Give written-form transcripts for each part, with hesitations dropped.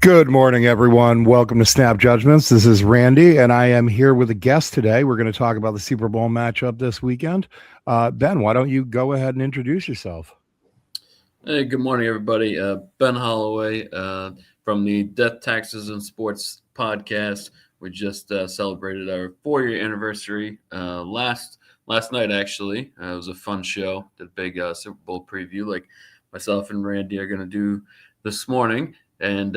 Good morning, everyone. Welcome to Snap Judgments. This is Randy, and I am here with a guest today. We're going to talk about the Super Bowl matchup this weekend. Ben, why don't you go ahead and introduce yourself? Hey, good morning, everybody. Ben Holloway from the Death, Taxes, and Sports podcast. We just celebrated our 4-year anniversary last night. Actually, it was a fun show. Did a big Super Bowl preview, like myself and Randy are going to do this morning. And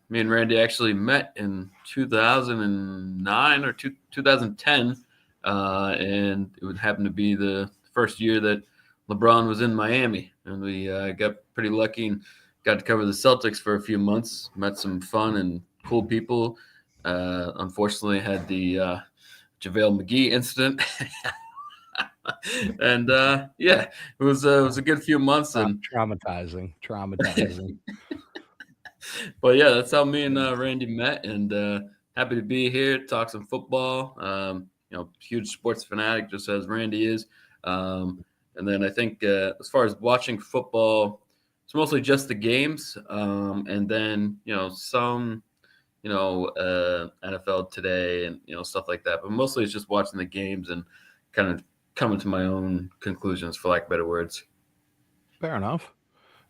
me and Randy actually met in 2009 or 2010, and it would happen to be the first year that LeBron was in Miami, and we got pretty lucky and got to cover the Celtics for a few months. Met some fun and cool people. Unfortunately, had the JaVale McGee incident, and it was a good few months. And Traumatizing. but yeah, that's how me and Randy met, and happy to be here, talk some football. Huge sports fanatic, just as Randy is. And then I think as far as watching football, it's mostly just the games, and then some NFL Today and stuff like that. But mostly it's just watching the games and kind of coming to my own conclusions, for lack of better words. Fair enough.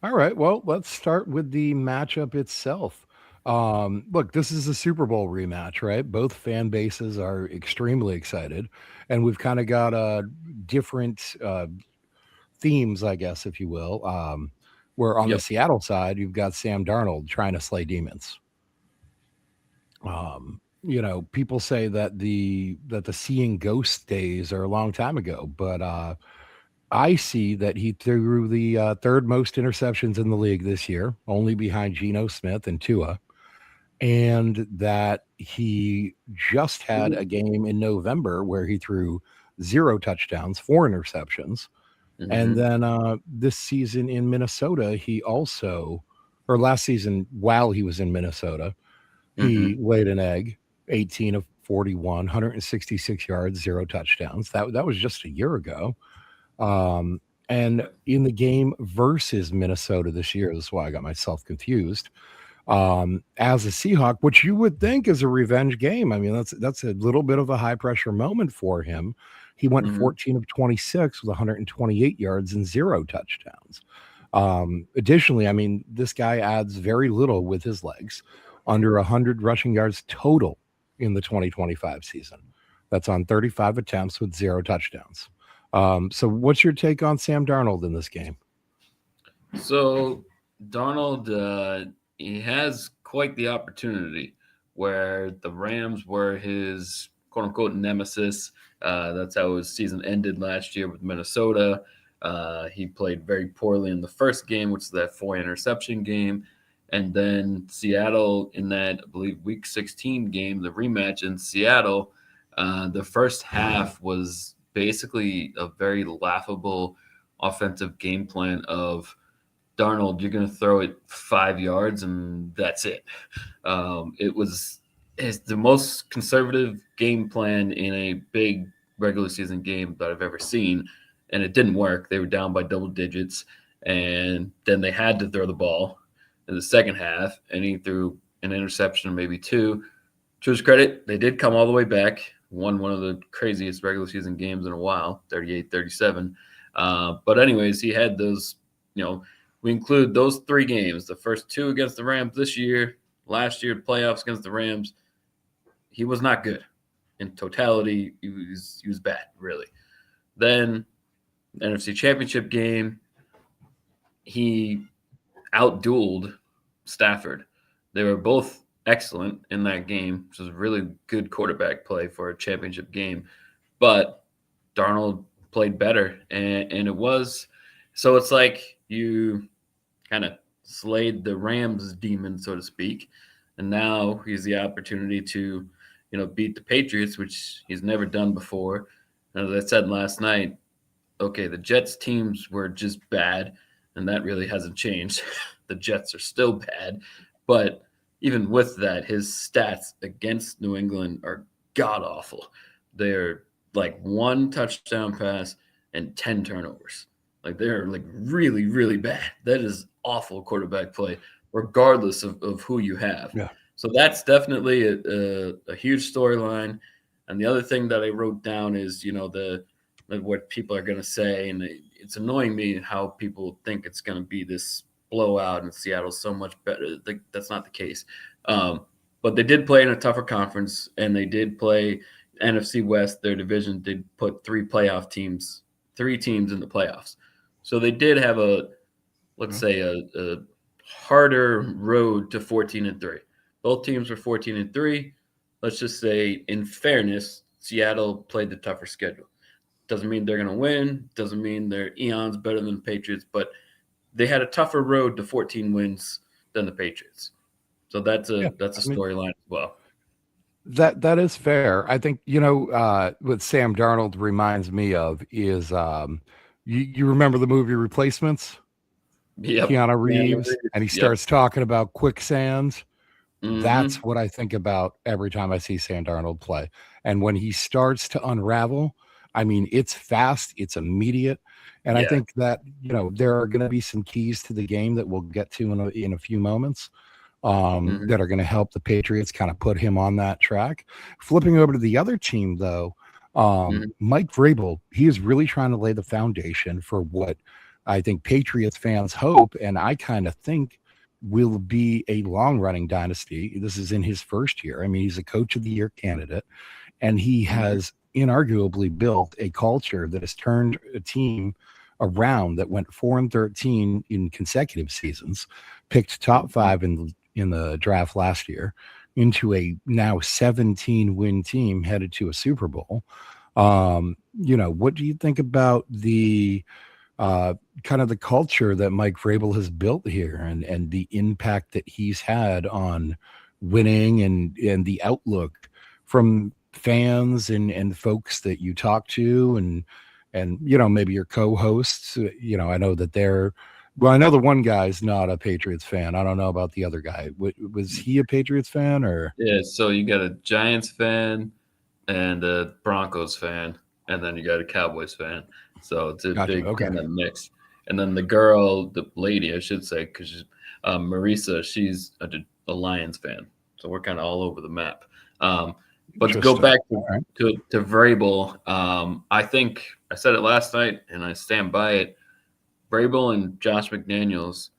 All right. Well, let's start with the matchup itself. Look, this is a Super Bowl rematch, right? Both fan bases are extremely excited, and we've kind of got different themes, I guess, if you will. Where on the Yep. Seattle side, you've got Sam Darnold trying to slay demons. People say that the seeing ghost days are a long time ago, but I see that he threw the third most interceptions in the league this year, only behind Geno Smith and Tua, and that he just had a game in November where he threw 0 touchdowns, 4 interceptions. And Mm-hmm. then this season in Minnesota, or last season while he was in Minnesota, he Mm-hmm. laid an egg, 18 of 41, 166 yards, 0 touchdowns. That was just a year ago. And Yep. in the game versus Minnesota this year, this is why I got myself confused. As a Seahawk, which you would think is a revenge game. I mean, that's a little bit of a high pressure moment for him. He went Mm-hmm. 14 of 26 with 128 yards and 0 touchdowns. Additionally, I mean, this guy adds very little with his legs, under 100 rushing yards total in the 2025 season. That's on 35 attempts with 0 touchdowns. So what's your take on Sam Darnold in this game? So Darnold, he has quite the opportunity where the Rams were his quote unquote nemesis. That's how his season ended last year with Minnesota. He played very poorly in the first game, which is that 4 interception game. And then Seattle in that, I believe, week 16 game, the rematch in Seattle, the first half was basically a very laughable offensive game plan of Darnold, you're going to throw it 5 yards and that's it. It's the most conservative game plan in a big regular season game that I've ever seen, and it didn't work. They were down by double digits, and then they had to throw the ball in the second half, and he threw an interception, maybe two. To his credit, they did come all the way back, won one of the craziest regular season games in a while, 38-37. But anyways, he had those, we include those 3 games, the first 2 against the Rams this year, last year, playoffs against the Rams. He was not good. In totality, he was bad, really. Then, NFC Championship game, he outdueled Stafford. They were both excellent in that game, which was really good quarterback play for a championship game. But Darnold played better, and it was so it's like you kind of slayed the Rams demon, so to speak, and now he's the opportunity to beat the Patriots, which he's never done before. And as I said last night, okay, the Jets teams were just bad, and that really hasn't changed. The Jets are still bad, but even with that, his stats against New England are god awful. They're like 1 touchdown pass and 10 turnovers. Like they're like really, really bad. That is awful quarterback play. regardless of who you have. Yeah. So that's definitely a huge storyline. And the other thing that I wrote down is, the what people are going to say, and it's annoying me how people think it's going to be this blowout and Seattle's so much better. That's not the case. But they did play in a tougher conference, and they did play NFC West. Their division did put three teams in the playoffs. So they did have let's say a harder road to 14-3. Both teams were 14-3. Let's just say, in fairness, Seattle played the tougher schedule. Doesn't mean they're going to win. Doesn't mean they're eons better than the Patriots, but they had a tougher road to 14 wins than the Patriots. So that's a Yeah. storyline as well. That is fair. I think, what Sam Darnold reminds me of is you remember the movie Replacements? Yep. Keanu Reeves, and he Yep. starts talking about quicksands. That's Mm-hmm. what I think about every time I see Sam Darnold play. And when he starts to unravel, I mean, it's fast, it's immediate. And I Yeah. think that, there are going to be some keys to the game that we'll get to in a few moments Mm-hmm. that are going to help the Patriots kind of put him on that track. Flipping over to the other team, though, Mm-hmm. Mike Vrabel, he is really trying to lay the foundation for what I think Patriots fans hope, and I kind of think will be a long running dynasty. This is in his first year. I mean, he's a coach of the year candidate, and he Mm-hmm. has inarguably built a culture that has turned a team around that went 4-13 in consecutive seasons, picked top five in the draft last year, into a now 17-win team headed to a Super Bowl. What do you think about the kind of the culture that Mike Vrabel has built here, and the impact that he's had on winning and the outlook from fans and folks that you talk to, and maybe your co-hosts? I know that I know the one guy's not a Patriots fan. I don't know about the other guy. Was he a Patriots fan, or? Yeah. So you got a Giants fan and a Broncos fan, and then you got a Cowboys fan. So it's a Gotcha. big Okay. kind of mix. And then the lady, I should say, because she's Marisa, she's a Lions fan. So we're kind of all over the map. But to go Interesting. back All right. to Vrabel, I think I said it last night, and I stand by it. Vrabel and Josh McDaniels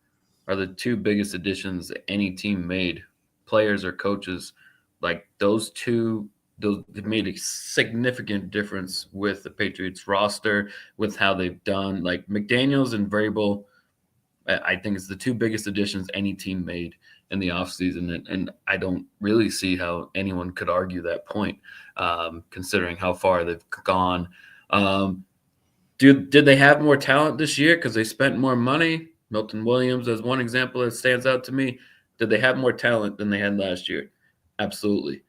are the two biggest additions any team made, players or coaches. Like those two, those have made a significant difference with the Patriots roster, with how they've done. Like McDaniels and Vrabel, I think it's the two biggest additions any team made in the offseason. And I don't really see how anyone could argue that point, considering how far they've gone. Um, did they have more talent this year because they spent more money? Milton Williams as one example that stands out to me. Did they have more talent than they had last year? Absolutely.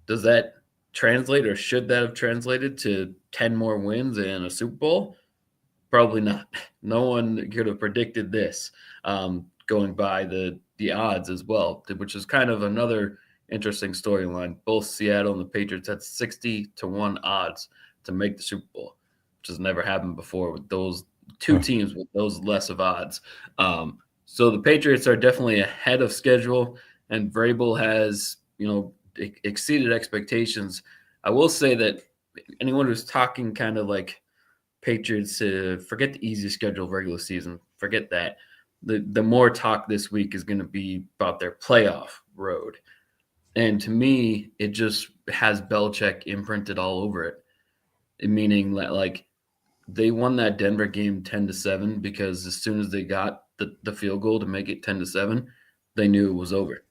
Does that translate, or should that have translated to 10 more wins and a Super Bowl? Probably not. No one could have predicted this, going by the odds as well, which is kind of another interesting storyline. Both Seattle and the Patriots had 60-1 odds to make the Super Bowl, which has never happened before with those two Huh. teams with those less of odds. So the Patriots are definitely ahead of schedule, and Vrabel has, exceeded expectations. I will say that anyone who's talking kind of like Patriots, forget the easy schedule of regular season, forget that. The more talk this week is going to be about their playoff road. And to me, it just has Belichick imprinted all over it. Meaning that, like, they won that Denver game 10-7 because as soon as they got the field goal to make it 10-7, they knew it was over.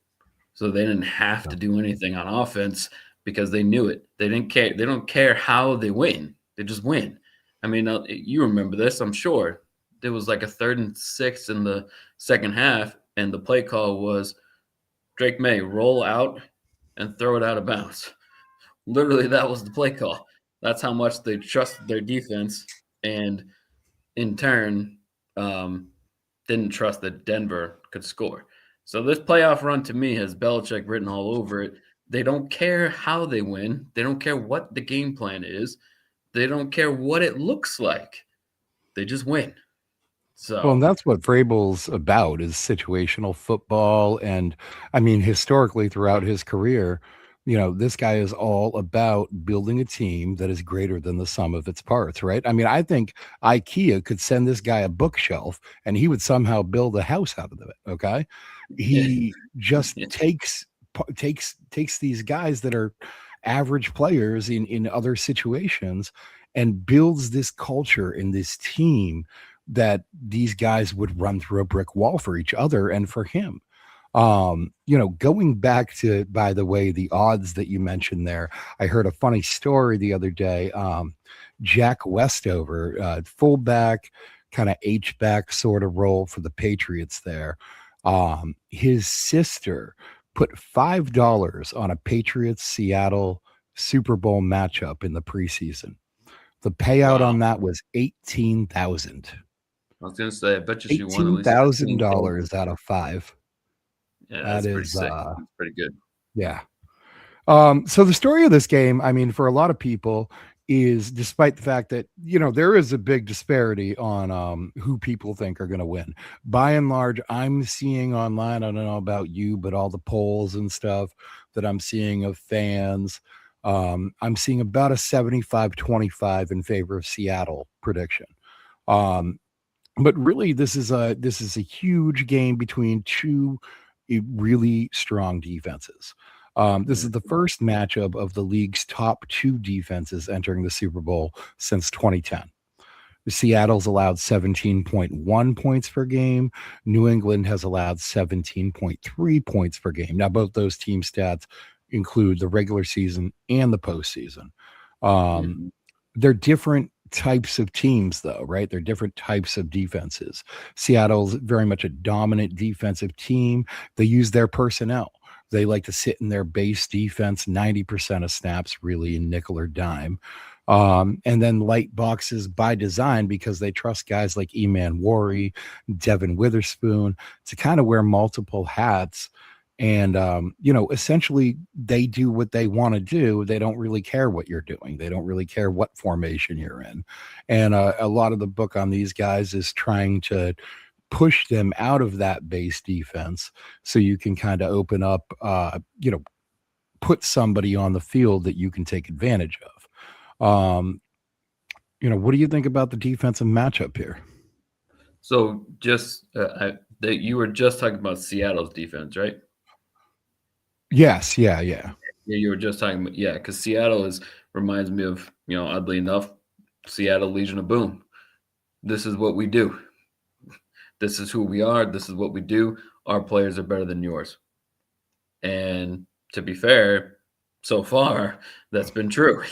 So they didn't have to do anything on offense because they knew it. They didn't care. They don't care how they win. They just win. I mean, you remember this, I'm sure. There was like a 3rd and 6 in the second half, and the play call was Drake May roll out and throw it out of bounds. Literally, that was the play call. That's how much they trusted their defense, and in turn, um, didn't trust that Denver could score. So this playoff run to me has Belichick written all over it. They don't care how they win. They don't care what the game plan is. They don't care what it looks like. They just win. Well, and So that's what Vrabel's about is situational football. And I mean, historically throughout his career, this guy is all about building a team that is greater than the sum of its parts, right? I mean, I think IKEA could send this guy a bookshelf and he would somehow build a house out of it. Okay. yeah, He just takes these guys that are average players in other situations and builds this culture in this team that these guys would run through a brick wall for each other and for him. Going back to, by the way, the odds that you mentioned there, I heard a funny story the other day. Jack Westover, fullback, kind of H back sort of role for the Patriots there. His sister put $5 on a Patriots Seattle Super Bowl matchup in the preseason. The payout wow. on that was 18,000. I was gonna say, I bet you she won at eighteen least thousand 15K. dollars out of five. Yeah, That that's pretty is, sick. That's pretty good. yeah. So the story of this game, I mean, for a lot of people, is despite the fact that there is a big disparity on who people think are going to win. By and large, I'm seeing online. I don't know about you, but all the polls and stuff that I'm seeing of fans, I'm seeing about a 75-25 in favor of Seattle prediction. Um, but really this is a huge game between two really strong defenses. This is the Mhm. first matchup of the league's top two defenses entering the Super Bowl since 2010. Seattle's allowed 17.1 points per game. New England has allowed 17.3 points per game. Now, both those team stats include the regular season and the postseason. Um, Mhm. they're different types of teams, though, right? They're different types of defenses. Seattle's very much a dominant defensive team. They use their personnel. They like to sit in their base defense 90% of snaps, really, in nickel or dime. And then light boxes by design because they trust guys like Eman Worry, Devin Witherspoon to kind of wear multiple hats. And essentially they do what they want to do. They don't really care what you're doing. They don't really care what formation you're in. And a lot of the book on these guys is trying to push them out of that base defense so you can kind of open up, put somebody on the field that you can take advantage of. What do you think about the defensive matchup here? So just that you were just talking about Seattle's defense, right? Yes, yeah, yeah. Yeah, you were just talking about, yeah, because Seattle is reminds me of, oddly enough, Seattle Legion of Boom. This is what we do. This is who we are. This is what we do. Our players are better than yours. And to be fair, so far that's been true.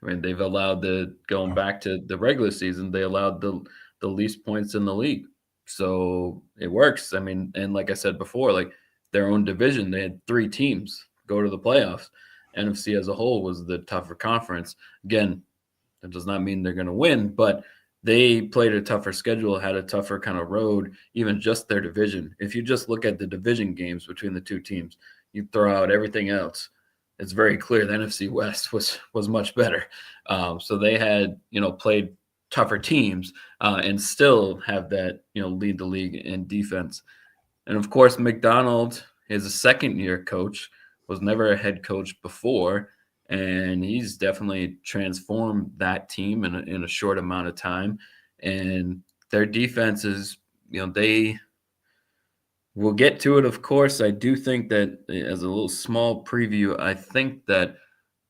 I mean, they've allowed the going back to the regular season, they allowed the least points in the league. So it works. I mean, and like I said before, like their own division, they had three teams go to the playoffs. NFC as a whole was the tougher conference. Again, that does not mean they're going to win, but they played a tougher schedule, had a tougher kind of road, even just their division. If you just look at the division games between the two teams, you throw out everything else. It's very clear the NFC West was much better. So they had played tougher teams and still have that lead the league in defense. And of course, McDonald is a second year coach, was never a head coach before, and he's definitely transformed that team in a short amount of time. And their defense is, they will get to it, of course. I do think that as a little small preview, I think that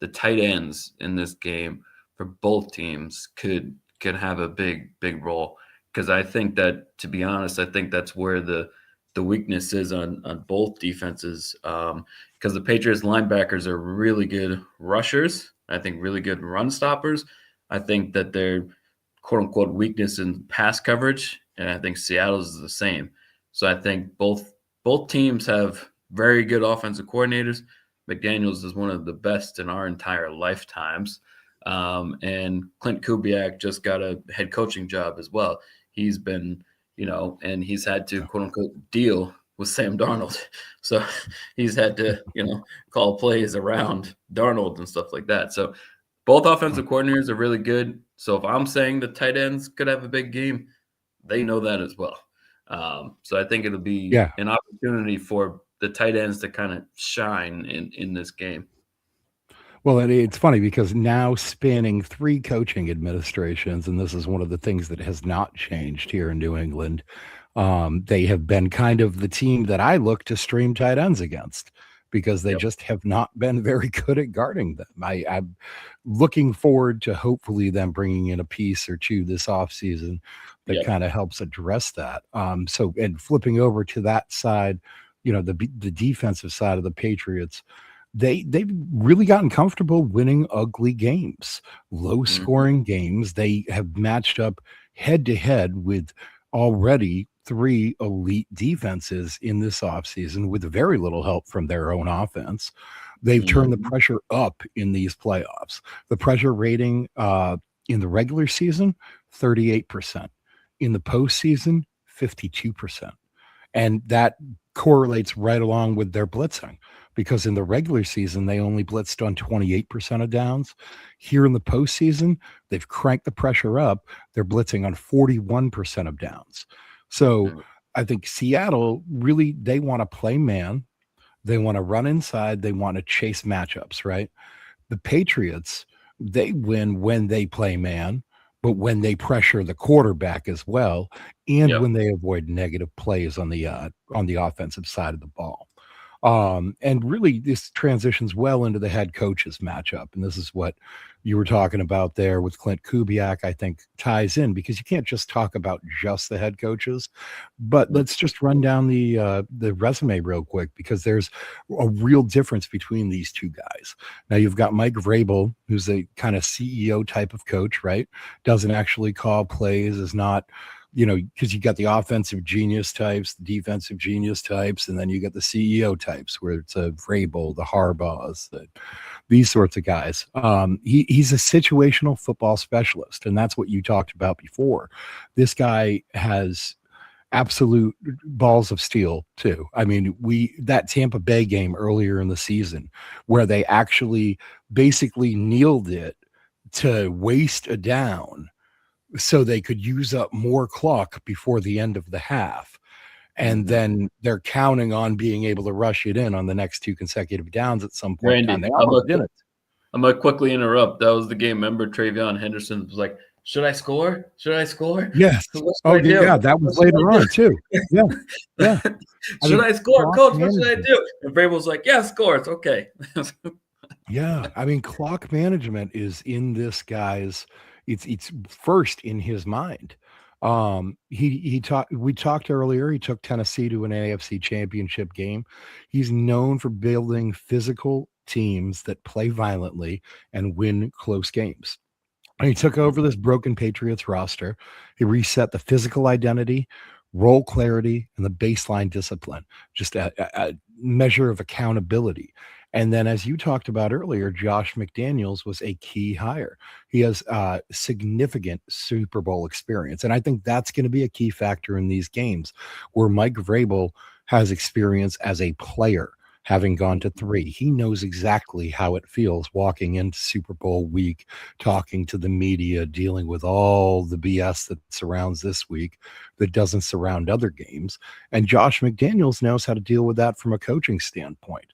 the tight ends in this game for both teams could have a big role because I think that, to be honest, I think that's where the weakness is on both defenses because the Patriots linebackers are really good rushers. I think really good run stoppers. I think that their quote unquote weakness in pass coverage, and I think Seattle's is the same. So I think both teams have very good offensive coordinators. McDaniels is one of the best in our entire lifetimes. And Clint Kubiak just got a head coaching job as well. He's been, and he's had to quote unquote deal with Sam Darnold. So he's had to, call plays around Darnold and stuff like that. So both offensive coordinators are really good. So if I'm saying the tight ends could have a big game, they know that as well. So I think it'll be Yeah. an opportunity for the tight ends to kind of shine in this game. Well, and it's funny because now spanning 3 coaching administrations, and this is one of the things that has not changed here in New England, they have been kind of the team that I look to stream tight ends against because they Yep. just have not been very good at guarding them. I'm looking forward to hopefully them bringing in a piece or two this offseason that Yep. kind of helps address that. So, and flipping over to that side, the defensive side of the Patriots, they've really gotten comfortable winning ugly games, low Mhm. scoring games. They have matched up head to head with already 3 elite defenses in this offseason with very little help from their own offense. They've turned the Mhm. pressure up in these playoffs. The pressure rating in the regular season, 38%. In the postseason, 52%. And that correlates right along with their blitzing because in the regular season, they only blitzed on 28% of downs. Here in the postseason, they've cranked the pressure up. They're blitzing on 41% of downs. So Mhm. I think Seattle really, they want to play man. They want to run inside. They want to chase matchups, right? The Patriots, they win when they play man, but when they pressure the quarterback as well, and Yep. when they avoid negative plays on the offensive side of the ball. And really, this transitions well into the head coaches matchup. And this is what you were talking about there with Clint Kubiak, I think ties in because you can't just talk about just the head coaches. But Mhm. let's just run down the resume real quick because there's a real difference between these two guys. Now you've got Mike Vrabel, who's a kind of CEO type of coach, right? Doesn't actually call plays, is not because you got the offensive genius types, the defensive genius types, and then you get the CEO types where it's a Vrabel, the Harbaughs, these sorts of guys. He's a situational football specialist, and that's what you talked about before. This guy has absolute balls of steel too. I mean, we that Tampa Bay game earlier in the season where they actually basically kneeled it to waste a down so they could use up more clock before the end of the half. And Mhm. then they're counting on being able to rush it in on the next 2 consecutive downs at some point in time. Randy, They almost didn't. I'm gonna quickly interrupt. That was the game. Remember, Travion Henderson was like, "Should I score? Should I score? Yes. What Oh, should I do? yeah, that was What later should on too. Yeah, yeah. I do? I Should mean, I score, clock Coach? What should I management. do?" And Vrabel's like, "Yeah, score. It's okay." Yeah, I mean, clock management is in this guy's it's first in his mind. He talked we talked earlier, he took Tennessee to an AFC championship game. He's known for building physical teams that play violently and win close games. And he took Mhm. over this broken Patriots roster. He reset the physical identity, role clarity, and the baseline discipline, just a measure of accountability. And then, as you talked about earlier, Josh McDaniels was a key hire. He has significant Super Bowl experience. And I think that's going to be a key factor in these games where Mike Vrabel has experience as a player having gone to 3. He knows exactly how it feels walking into Super Bowl week, talking to the media, dealing with all the BS that surrounds this week that doesn't surround other games. And Josh McDaniels knows how to deal with that from a coaching standpoint.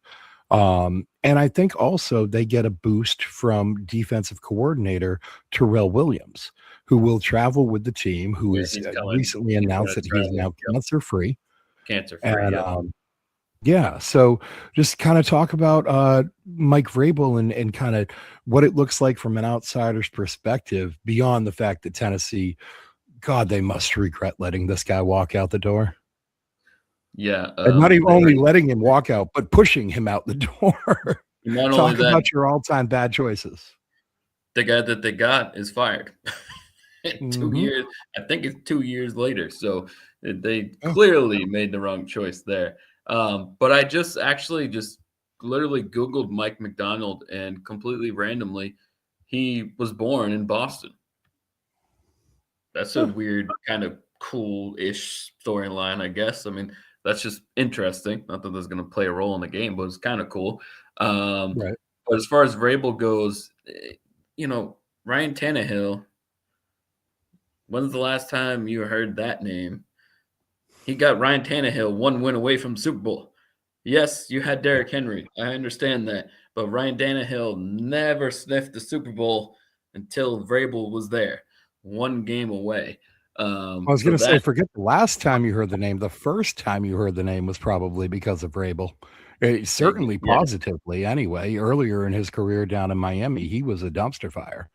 And I think also they get a boost from defensive coordinator Terrell Williams, who will travel with the team, who Yeah, is he's coming. recently He's announced gonna that he's travel. now Yep, cancer free. cancer free. And Yep. yeah, so just kind of talk about Mike Vrabel and kind of what it looks like from an outsider's perspective beyond the fact that Tennessee, God, they must regret letting this guy walk out the door. Yeah. And not even only They letting him walk out, but pushing him out the door. not only Talk that, about your all-time bad choices. the guy that they got is fired. Two Mhm. years, I think it's 2 years later. So they Yeah, clearly made the wrong choice there. But I just actually just literally Googled Mike McDonald and completely randomly, he was born in Boston. That's a yeah, weird kind of cool-ish storyline, I guess. I mean, that's just interesting. Not that that's going to play a role in the game, but it's kind of cool. Um, right. but as far as Vrabel goes, Ryan Tannehill When's the last time you heard that name? He got Ryan Tannehill one win away from Super Bowl. Yes, you had Derrick Henry. I understand that. But Ryan Tannehill never sniffed the Super Bowl until Vrabel was there, one game away. I was So going to say, that forget the last time you heard the name. The first time you heard the name was probably because of Rabel. Certainly yeah. positively, anyway. Earlier in his career down in Miami, he was a dumpster fire.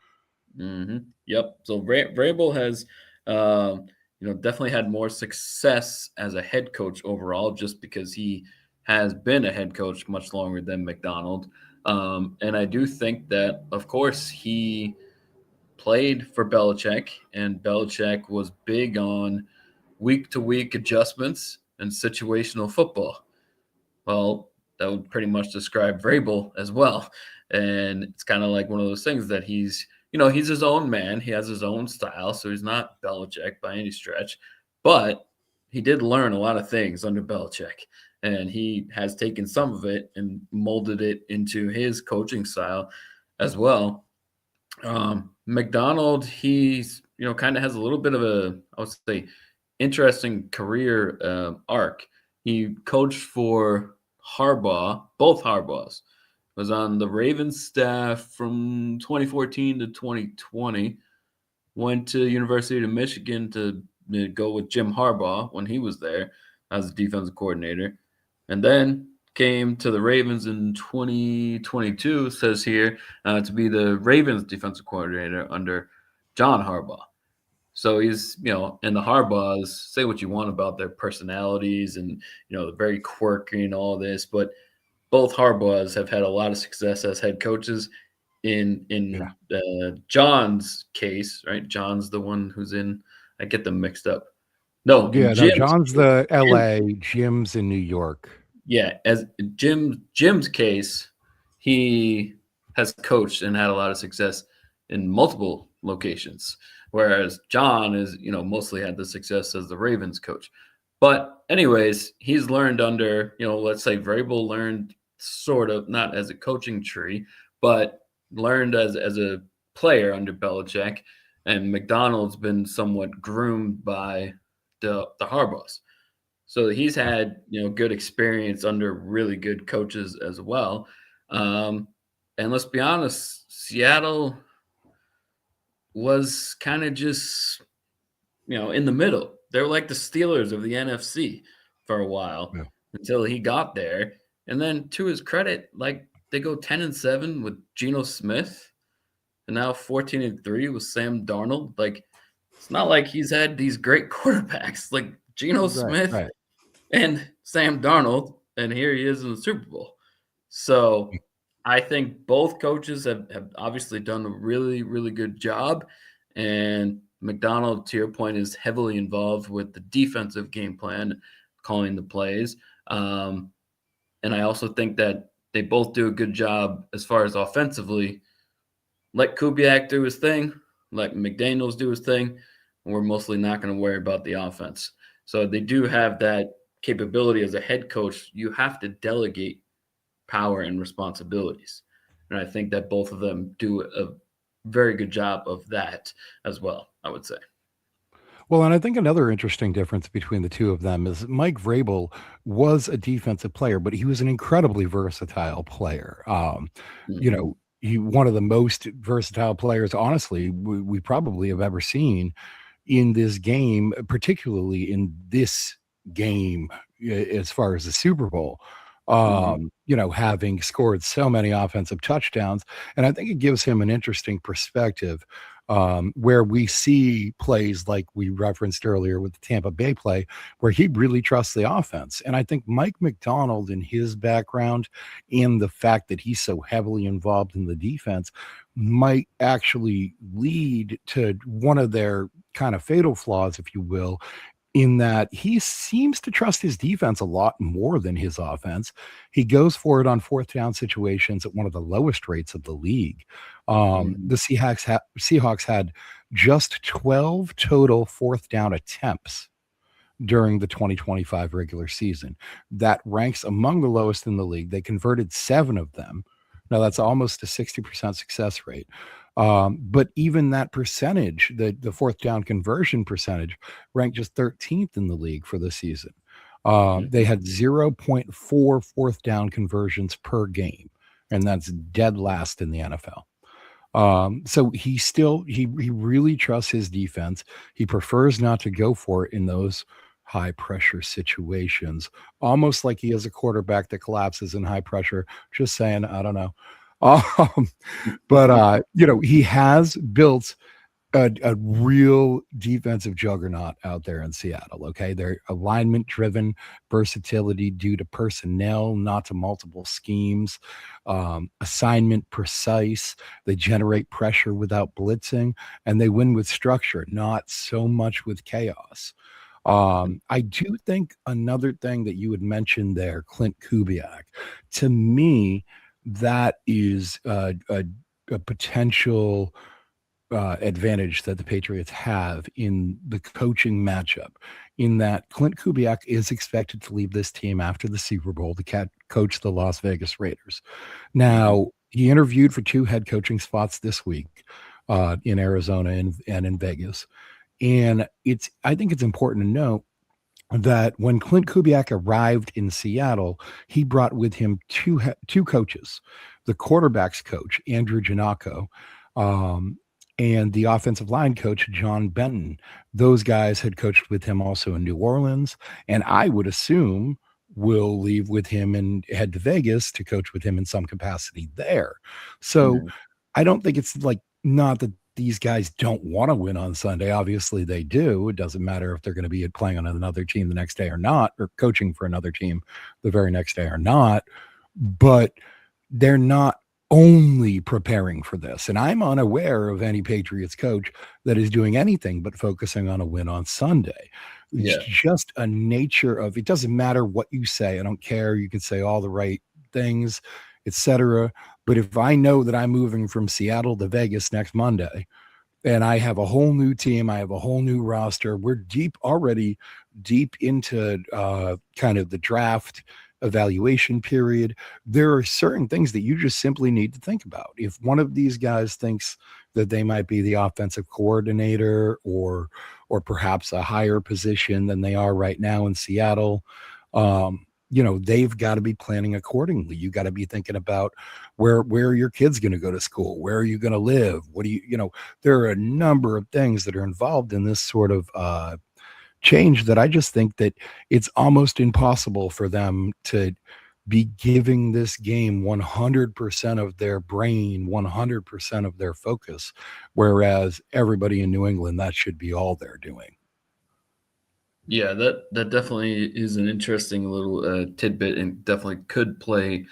Yep. So Vrabel has, definitely had more success as a head coach overall, just because he has been a head coach much longer than McDonald. And I do think that, of course, he played for Belichick, and Belichick was big on week to week adjustments and situational football. Well, that would pretty much describe Vrabel as well. And it's kind of like one of those things that he's his own man. He has his own style, so he's not Belichick by any stretch. But he did learn a lot of things under Belichick, and he has taken some of it and molded it into his coaching style as well. McDonald, he's kind of has a little bit of I would say, interesting career arc. He coached for Harbaugh, both Harbaughs. Was on the Ravens staff from 2014 to 2020. Went to University of Michigan to go with Jim Harbaugh when he was there as a defensive coordinator, and then came to the Ravens in 2022. Says here to be the Ravens defensive coordinator under John Harbaugh. So he's, and the Harbaughs, say what you want about their personalities and, they're very quirky and all this, but both Harbaughs have had a lot of success as head coaches. In John's case, right? John's the one who's in, I get them mixed up. No, in Yeah, no, Jim's John's case, the LA, Jim's in New York. yeah, as Jim's case, he has coached and had a lot of success in multiple locations, whereas John is, mostly had the success as the Ravens coach. But anyways, he's learned under, let's say Vrabel learned sort of not as a coaching tree, but learned as a player under Belichick, and McDonald's been somewhat groomed by the Harbaughs. So he's had good experience under really good coaches as well. And let's be honest, Seattle was kind of just in the middle. They were like the Steelers of the NFC for a while Yeah. until he got there. And then to his credit, like they go 10-7 with Geno Smith, and now 14-3 with Sam Darnold. Like it's not like he's had these great quarterbacks like Geno Smith Right. and Sam Darnold, and here he is in the Super Bowl. So I think both coaches have obviously done a really, really good job. And McDonald, to your point, is heavily involved with the defensive game plan, calling the plays. And I also think that they both do a good job as far as offensively. Let Kubiak do his thing, let McDaniels do his thing, and we're mostly not going to worry about the offense. So they do have that capability as a head coach. You have to delegate power and responsibilities. And I think that both of them do a very good job of that as well, I would say. Well, and I think another interesting difference between the two of them is Mike Vrabel was a defensive player, but he was an incredibly versatile player. Mhm. He one of the most versatile players, honestly, we probably have ever seen in this game, particularly in this game as far as the Super Bowl. Mhm. Having scored so many offensive touchdowns, and I think it gives him an interesting perspective where we see plays like we referenced earlier with the Tampa Bay play, where he really trusts the offense. And I think Mike McDonald, in his background, and the fact that he's so heavily involved in the defense, might actually lead to one of their kind of fatal flaws, if you will, in that he seems to trust his defense a lot more than his offense. He goes for it on fourth down situations at one of the lowest rates of the league. Mhm. The Seahawks had just 12 total fourth down attempts during the 2025 regular season. That ranks among the lowest in the league. They converted 7 of them. Now that's almost a 60% success rate. But even that percentage, the fourth down conversion percentage, ranked just 13th in the league for the season. They Mhm. had 0.4 fourth down conversions per game, and that's dead last in the NFL. So he really trusts his defense. He prefers not to go for it in those high pressure situations, almost like he has a quarterback that collapses in high pressure. Just saying, I don't know. Um, but he has built a real defensive juggernaut out there in Seattle. Okay, they're alignment driven, versatility due to personnel, not to multiple schemes, assignment precise. They generate pressure without blitzing, and they win with structure, not so much with chaos. I do think another thing that you had mentioned there, Clint Kubiak, to me, that is a potential advantage that the Patriots have in the coaching matchup, in that Clint Kubiak is expected to leave this team after the Super Bowl to coach the Las Vegas Raiders. Mhm. Now, he interviewed for two head coaching spots this week in Arizona and in Vegas. And I think it's important to note that when Clint Kubiak arrived in Seattle, he brought with him two coaches, the quarterbacks coach Andrew Janako, um, and the offensive line coach John Benton. Those guys had coached with him also in New Orleans, and I would assume will leave with him and head to Vegas to coach with him in some capacity there. So Mhm. I don't think it's like not that these guys don't want to win on Sunday. Obviously, they do. It doesn't matter if they're going to be playing on another team the next day or not, or coaching for another team the very next day or not. But they're not only preparing for this. And I'm unaware of any Patriots coach that is doing anything but focusing on a win on Sunday. It's Yeah. just a nature of it doesn't matter what you say. I don't care. You can say all the right things, etc. But if I know that I'm moving from Seattle to Vegas next Monday, and I have a whole new team. I have a whole new roster. We're already deep into kind of the draft evaluation period. There are certain things that you just simply need to think about. If one of these guys thinks that they might be the offensive coordinator or perhaps a higher position than they are right now in Seattle, they've got to be planning accordingly. You got to be thinking about where your kid's going to go to school, where are you going to live, what do there are a number of things that are involved in this sort of change that I just think that it's almost impossible for them to be giving this game 100% of their brain, 100% of their focus, whereas everybody in New England, that should be all they're doing. Yeah, that definitely is an interesting little tidbit, and definitely could play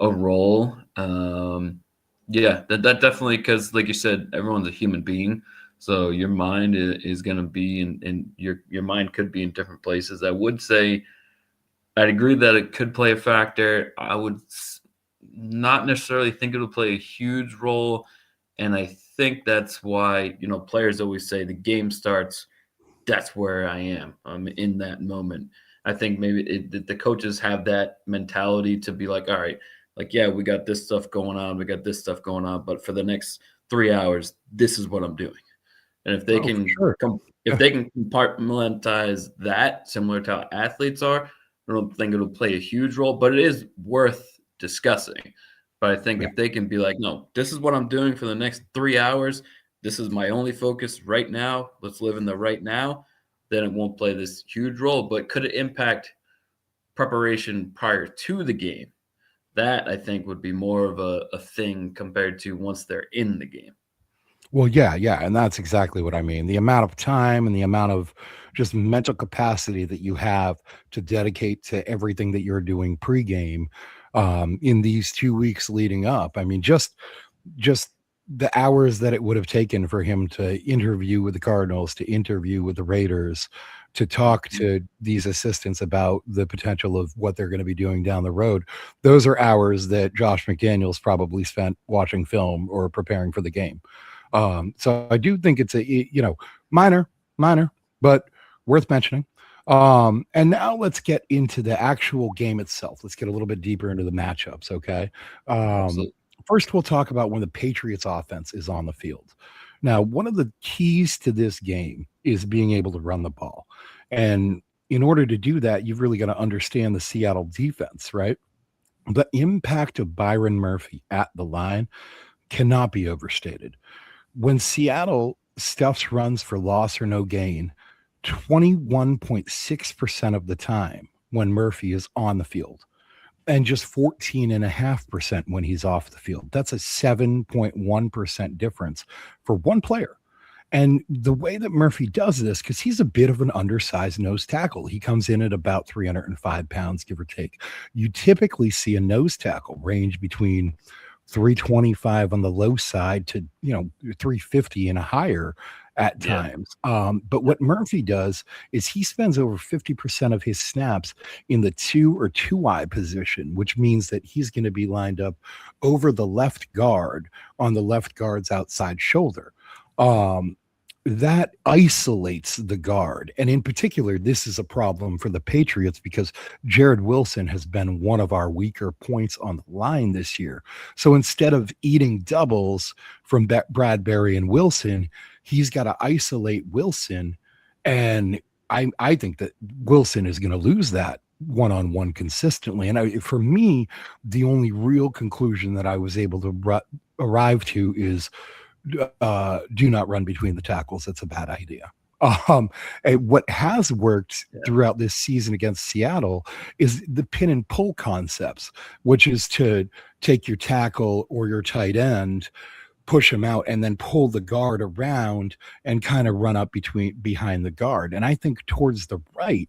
a role. Yeah, that definitely, because like you said, everyone's a human being, so your mind is going to be in your mind could be in different places. I would say I'd agree that it could play a factor. I would not necessarily think it would play a huge role, and I think that's why players always say the game starts, that's where I am. I'm in that moment. I think maybe the coaches have that mentality to be like, all right, like, yeah, we got this stuff going on, we got this stuff going on, but for the next 3 hours, this is what I'm doing. And Oh, for sure. if they can compartmentalize that, similar to how athletes are, I don't think it'll play a huge role, but it is worth discussing. But I think Yeah. if they can be like, no, this is what I'm doing for the next 3 hours. This is my only focus right now. Let's live in the right now. Then it won't play this huge role. But could it impact preparation prior to the game? That I think would be more of a thing compared to once they're in the game. Well, yeah, yeah, and that's exactly what I mean. The amount of time and the amount of just mental capacity that you have to dedicate to everything that you're doing pregame, in these 2 weeks leading up. I mean, just the hours that it would have taken for him to interview with the Cardinals, to interview with the Raiders, to talk Mhm. to these assistants about the potential of what they're going to be doing down the road. Those are hours that Josh McDaniels probably spent watching film or preparing for the game. So I do think it's minor, minor, but worth mentioning. And now let's get into the actual game itself. Let's get a little bit deeper into the matchups. Okay. Um, Absolutely. first we'll talk about when the Patriots offense is on the field. Now, one of the keys to this game is being able to run the ball. And in order to do that, you've really got to understand the Seattle defense, right? The impact of Byron Murphy at the line cannot be overstated. When Seattle stuffs runs for loss or no gain, 21.6% of the time when Murphy is on the field, and just 14.5% when he's off the field. That's a 7.1% difference for one player. And the way that Murphy does this, because he's a bit of an undersized nose tackle, he comes in at about 305 pounds, give or take. You typically see a nose tackle range between 325 on the low side to 350 and higher at Yeah. times. But what Murphy does is he spends over 50% of his snaps in the 2 or 2 eye position, which means that he's going to be lined up over the left guard on the left guard's outside shoulder. Um, that isolates the guard. And in particular, this is a problem for the Patriots because Jared Wilson has been one of our weaker points on the line this year. So instead of eating doubles from Bradbury and Wilson, he's got to isolate Wilson. And I think that Wilson is going to lose that one-on-one consistently. And for me, the only real conclusion that I was able to arrive to is do not run between the tackles. That's a bad idea. And what has worked Yeah. throughout this season against Seattle is the pin and pull concepts, which is to take your tackle or your tight end, push him out, and then pull the guard around and kind of run up behind the guard. And I think towards the right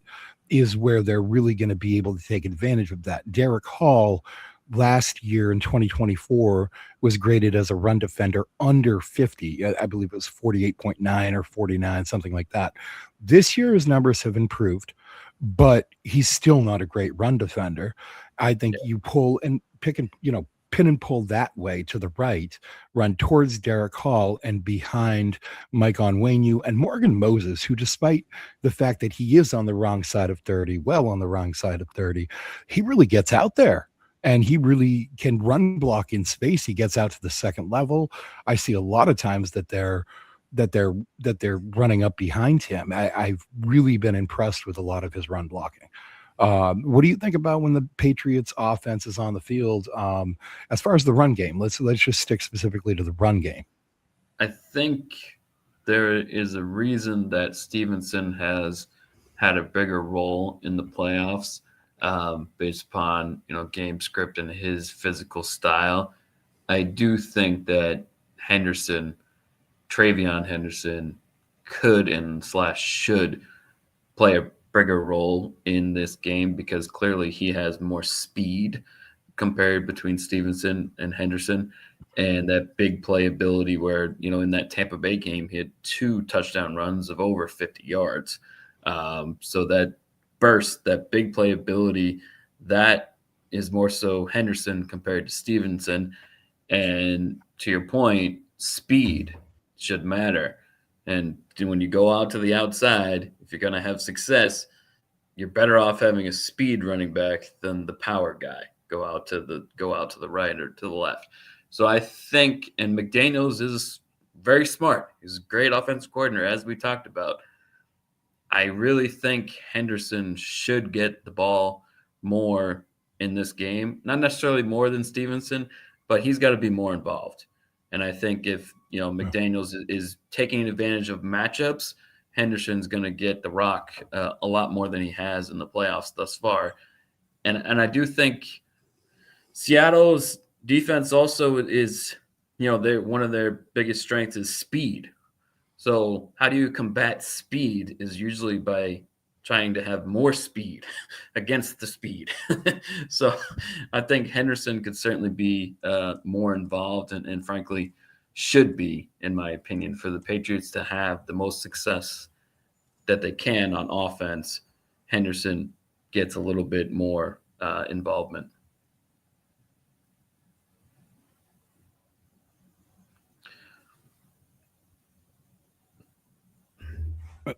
is where they're really going to be able to take advantage of that. Derek Hall last year in 2024 was graded as a run defender under 50. I believe it was 48.9 or 49, something like that. This year his numbers have improved, but he's still not a great run defender. I think you pull and pick and pin and pull that way to the right, run towards Derek Hall and behind Mike Onwenu and Morgan Moses, who, despite the fact that he is on the wrong side of 30, well on the wrong side of 30, he really gets out there. And he really can run block in space. He gets out to the second level. I see a lot of times that they're running up behind him. I've really been impressed with a lot of his run blocking. What do you think about when the Patriots offense is on the field? As far as the run game, let's just stick specifically to the run game. I think there is a reason that Stevenson has had a bigger role in the playoffs. Based upon game script and his physical style. I do think that Travion Henderson could and / should play a bigger role in this game because clearly he has more speed compared between Stevenson and Henderson, and that big play ability where in that Tampa Bay game he had 2 touchdown runs of over 50 yards. So that burst, that big play ability, that is more so Henderson compared to Stevenson. And to your point, speed should matter. And when you go out to the outside, if you're going to have success, you're better off having a speed running back than the power guy. Go out to the right or to the left. So I think, and McDaniels is very smart. He's a great offensive coordinator, as we talked about. I really think Henderson should get the ball more in this game. Not necessarily more than Stevenson, but he's got to be more involved. And I think if McDaniels is taking advantage of matchups, Henderson's going to get the rock a lot more than he has in the playoffs thus far. And I do think Seattle's defense also is, one of their biggest strengths is speed. So how do you combat speed is usually by trying to have more speed against the speed. So I think Henderson could certainly be more involved and frankly should be, in my opinion, for the Patriots to have the most success that they can on offense. Henderson gets a little bit more involvement.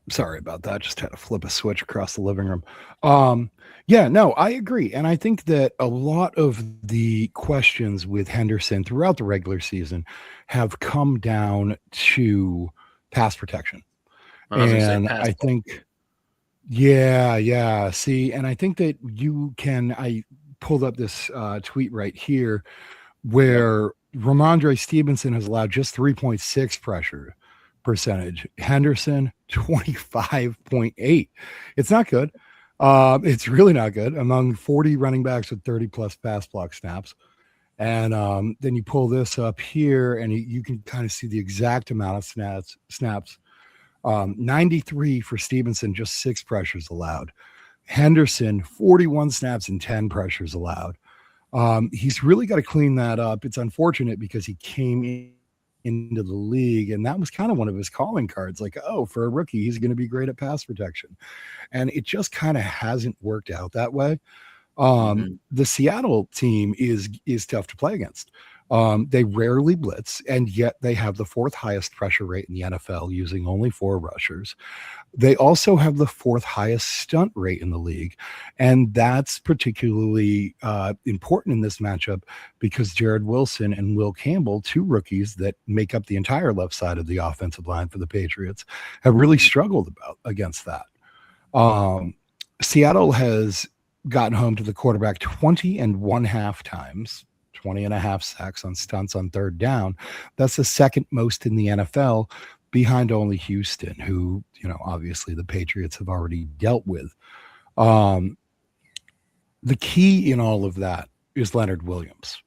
Sorry about that. Just had to flip a switch across the living room. Um, yeah, no, I agree. And I think that a lot of the questions with Henderson throughout the regular season have come down to pass protection. I was going to say And pass I ball. think, yeah, yeah. See, and I think that I pulled up this tweet right here Yep. where Ramondre Stevenson has allowed just 3.6 pressure percentage. Henderson, 25.8. It's not good. It's really not good among 40 running backs with 30 plus pass block snaps. And then you pull this up here and you can kind of see the exact amount of snaps. 93 for Stevenson, just 6 pressures allowed. Henderson, 41 snaps and 10 pressures allowed. He's really got to clean that up. It's unfortunate because he came into the league and that was kind of one of his calling cards, like, oh, for a rookie he's going to be great at pass protection, and it just kind of hasn't worked out that way. Hmm. The Seattle team is tough to play against. They rarely blitz, and yet they have the fourth highest pressure rate in the NFL, using only 4 rushers. They also have the fourth highest stunt rate in the league. And that's particularly important in this matchup because Jared Wilson and Will Campbell, 2 rookies that make up the entire left side of the offensive line for the Patriots, have really struggled against that. Um, Seattle has gotten home to the quarterback 20 and one half times, 20 and a half sacks on stunts on third down. That's the second most in the NFL, behind only Houston, who, obviously the Patriots have already dealt with. Um, the key in all of that is Leonard Williams.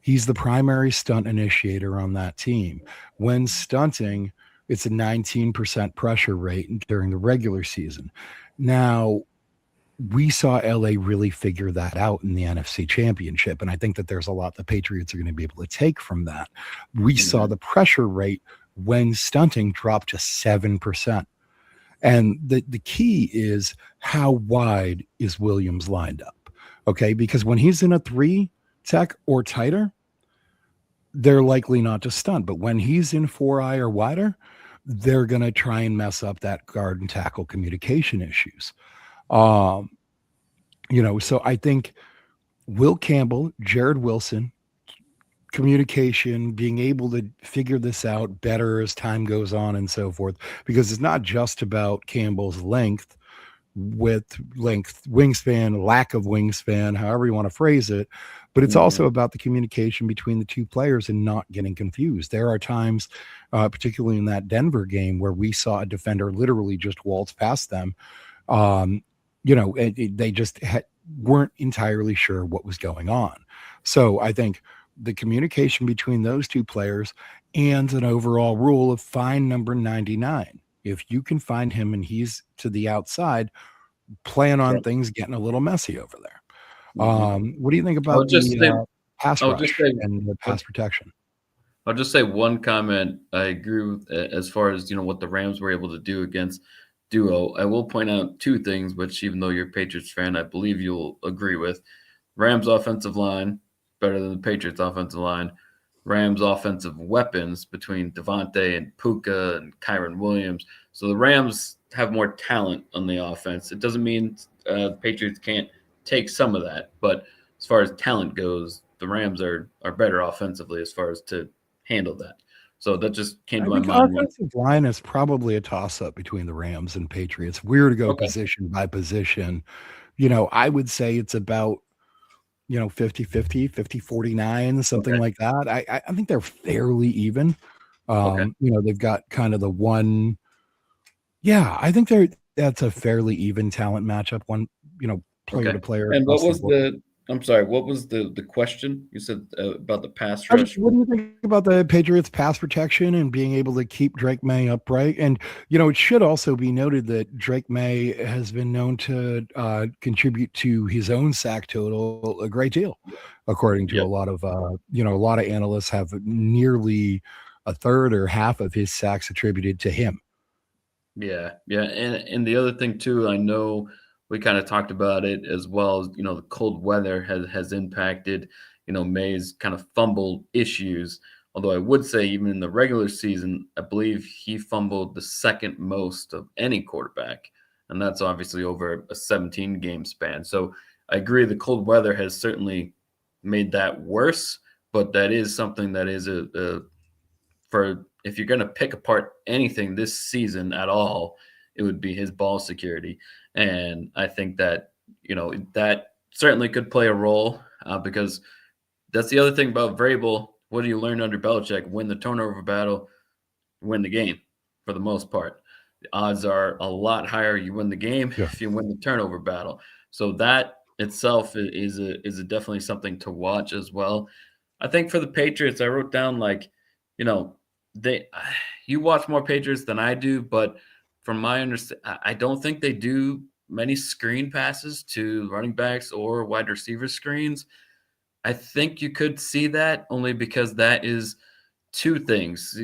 He's the primary stunt initiator on that team. When stunting, it's a 19% pressure rate during the regular season. Now, we saw LA really figure that out in the NFC Championship. And I think that there's a lot the Patriots are going to be able to take from that. We saw Hmm. the pressure rate when stunting dropped to 7%. And the key is how wide is Williams lined up? Okay. Because when he's in a 3 tech or tighter, they're likely not to stunt. But when he's in 4 eye or wider, they're going to try and mess up that guard and tackle communication issues. Um, so I think Will Campbell, Jared Wilson, communication, being able to figure this out better as time goes on and so forth, because it's not just about Campbell's length, wingspan, lack of wingspan, however you want to phrase it, but it's Hmm. also about the communication between the 2 players and not getting confused. There are times, particularly in that Denver game, where we saw a defender literally just waltz past them. Um, they just weren't entirely sure what was going on. So I think the communication between those 2 players and an overall rule of find number 99. If you can find him and he's to the outside, plan on Yep. things getting a little messy over there. Hmm. What do you think I'll about just the say, pass I'll just rush say, and the I'll, pass protection? I'll just say one comment. I agree with as far as what the Rams were able to do against Duo. I will point out 2 things, which even though you're a Patriots fan, I believe you'll agree with. Rams offensive line better than the Patriots offensive line. Rams offensive weapons between Devontae and Puka and Kyron Williams. So the Rams have more talent on the offense. It doesn't mean the Patriots can't take some of that, but as far as talent goes, the Rams are better offensively as far as to handle that. So that just came to I my think mind when. offensive line is probably a toss up between the Rams and Patriots. If we were to go Okay. position by position, I would say it's about 50-50, 50-49, something Okay. like that. I think they're fairly even. Okay. They've got kind of the one. Yeah, I think that's a fairly even talent matchup. One, player Okay. to player And what across the was board. the? I'm sorry. What was the question you said about the pass Just rush? what do you think about the Patriots pass protection and being able to keep Drake May upright? And it should also be noted that Drake May has been known to contribute to his own sack total a great deal, according to a Yep. lot of a lot of analysts have nearly a third or half of his sacks attributed to him. Yeah, yeah, and the other thing too, I know we kind of talked about it as well. As, the cold weather has impacted May's kind of fumble issues. Although I would say, even in the regular season, I believe he fumbled the second most of any quarterback. And that's obviously over a 17 game span. So I agree the cold weather has certainly made that worse, but that is something that is for if you're going to pick apart anything this season at all, it would be his ball security. And I think that, that certainly could play a role because that's the other thing about Vrabel. What do you learn under Belichick? Win the turnover battle, win the game for the most part. The odds are a lot higher you win the game Yeah. if you win the turnover battle. So that itself is definitely something to watch as well. I think for the Patriots, I wrote down like, you know, they you watch more Patriots than I do, but from my understanding, I don't think they do many screen passes to running backs or wide receiver screens. I think you could see that only because that is two things.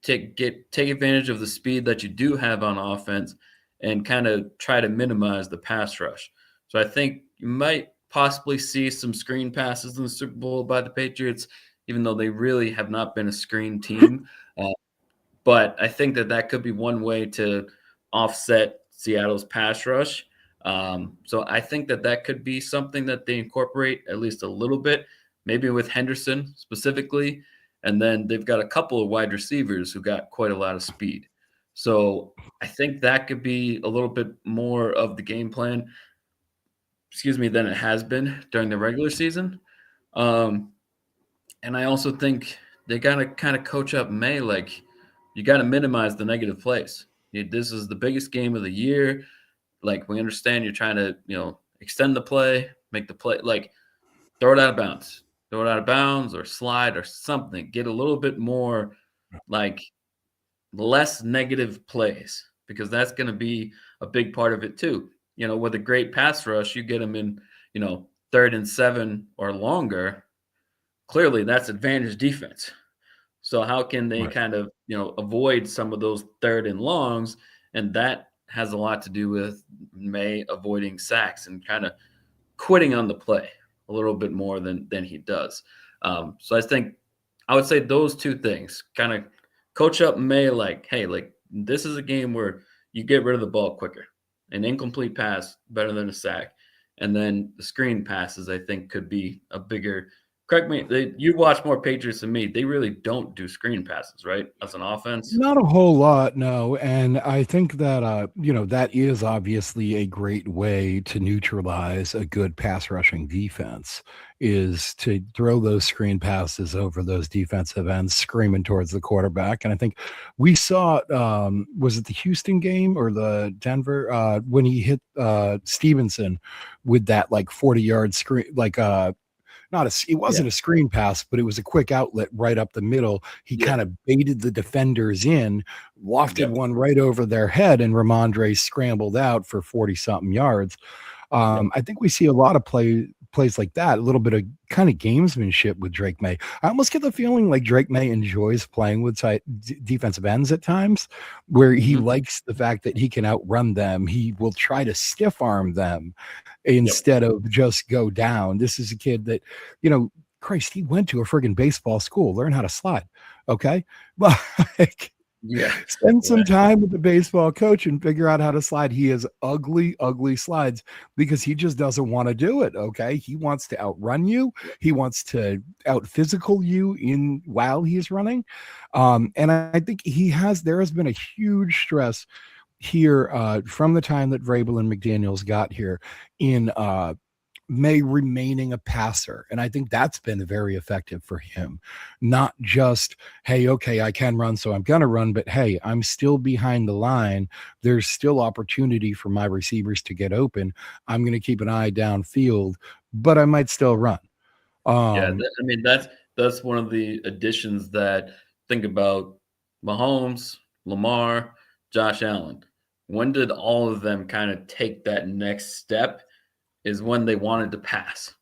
Take advantage of the speed that you do have on offense and kind of try to minimize the pass rush. So I think you might possibly see some screen passes in the Super Bowl by the Patriots, even though they really have not been a screen team. Uh, but I think that could be one way to offset Seattle's pass rush. So I think that could be something that they incorporate at least a little bit, maybe with Henderson specifically. And then they've got a couple of wide receivers who got quite a lot of speed. So I think that could be a little bit more of the game plan, than it has been during the regular season. Um, and I also think they got to kind of coach up May. Like, you got to minimize the negative plays. This is the biggest game of the year. Like, we understand you're trying to, extend the play, make the play, like, throw it out of bounds, or slide or something. Get a little bit more, like, less negative plays, because that's going to be a big part of it too. With a great pass rush, you get them in, 3rd and 7 or longer. Clearly, that's advantage defense. So how can they Right. kind of, avoid some of those 3rd and longs? And that has a lot to do with May avoiding sacks and kind of quitting on the play a little bit more than he does. So I would say those two things, kind of coach up May, like, hey, like, this is a game where you get rid of the ball quicker. An incomplete pass better than a sack. And then the screen passes, I think, could be a bigger. Correct me. You watch more Patriots than me. They really don't do screen passes, right? As an offense. Not a whole lot, no. And I think that that is obviously a great way to neutralize a good pass rushing defense, is to throw those screen passes over those defensive ends screaming towards the quarterback. And I think we saw was it the Houston game or the Denver when he hit Stevenson with that like 40-yard screen, like not a it Yeah. wasn't a screen pass, but it was a quick outlet right up the middle. He Yeah. kind of baited the defenders in, wafted Yep. one right over their head, and Ramondre scrambled out for 40 something yards. Yep. I think we see a lot of plays like that, a little bit of kind of gamesmanship with Drake May. I almost get the feeling like Drake May enjoys playing with defensive ends at times, where he Mm-hmm. likes the fact that he can outrun them. He will try to stiff arm them Yep. instead of just go down. This is a kid that, Christ, he went to a friggin' baseball school, learn how to slide. Okay. But like, Yeah. spend Yeah. some time with the baseball coach and figure out how to slide. He has ugly, ugly slides because he just doesn't want to do it. Okay. He wants to outrun you. He wants to out physical you in while he's running. And I think there has been a huge stress here from the time that Vrabel and McDaniels got here in May remaining a passer. And I think that's been very effective for him. Not just, hey, okay, I can run, so I'm going to run, but hey, I'm still behind the line. There's still opportunity for my receivers to get open. I'm going to keep an eye downfield, but I might still run. Yeah, Um, I mean, that's one of the additions that think about Mahomes, Lamar, Josh Allen. When did all of them kind of take that next step? Is when they wanted to pass.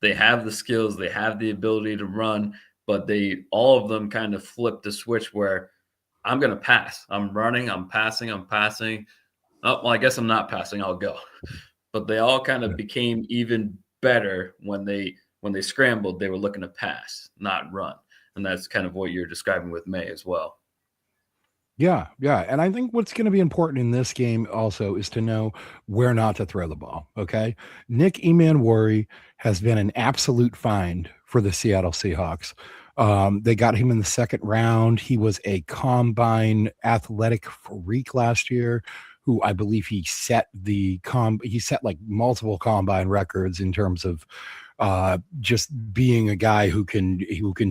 They have the skills, they have the ability to run, but they all of them kind of flipped the switch where I'm going to pass. I'm running, I'm passing, I'm passing. Oh, well, I guess I'm not passing. I'll go. But they all kind of became even better when they scrambled. They were looking to pass, not run. and that's kind of what you're describing with May as well. Yeah, yeah, and I think what's gonna be important in this game also is to know where not to throw the ball, okay? Nick Emanwori has been an absolute find for the Seattle Seahawks. They got him in the second round. He was a combine athletic freak last year, who I believe he set, like, multiple combine records in terms of, just being a guy who can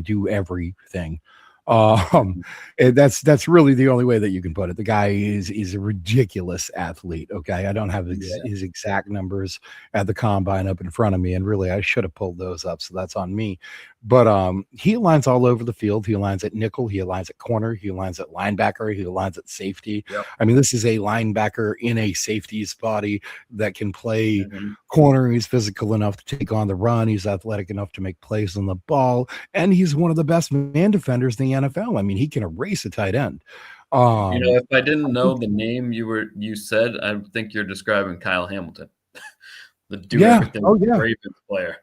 do everything. Um, Mhm. and that's really the only way that you can put it. The guy is a ridiculous athlete. Okay, I don't have Yeah. his exact numbers at the combine up in front of me, and really I should have pulled those up, so that's on me. But he aligns all over the field. He aligns at nickel. He aligns at corner. He aligns at linebacker. He aligns at safety. Yep. I mean, this is a linebacker in a safety's body that can play Mhm. corner. He's physical enough to take on the run. He's athletic enough to make plays on the ball, and he's one of the best man defenders in the NFL. I mean, he can erase a tight end. You know, Um, if I didn't I know think, the name you said, I think you're describing Kyle Hamilton, the do yeah, everything oh yeah, Ravens player.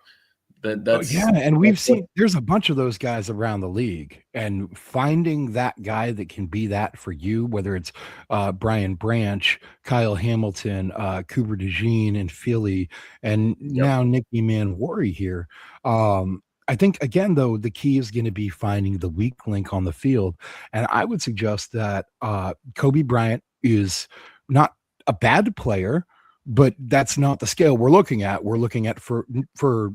That oh yeah, that's and that's we've what. seen there's a bunch of those guys around the league, and finding that guy that can be that for you, whether it's Brian Branch, Kyle Hamilton, Cooper DeJean in Philly, and Yep. now Nicky Manwari here. I think again though the key is going to be finding the weak link on the field, and I would suggest that Kobe Bryant is not a bad player, but that's not the scale we're looking at. We're looking at for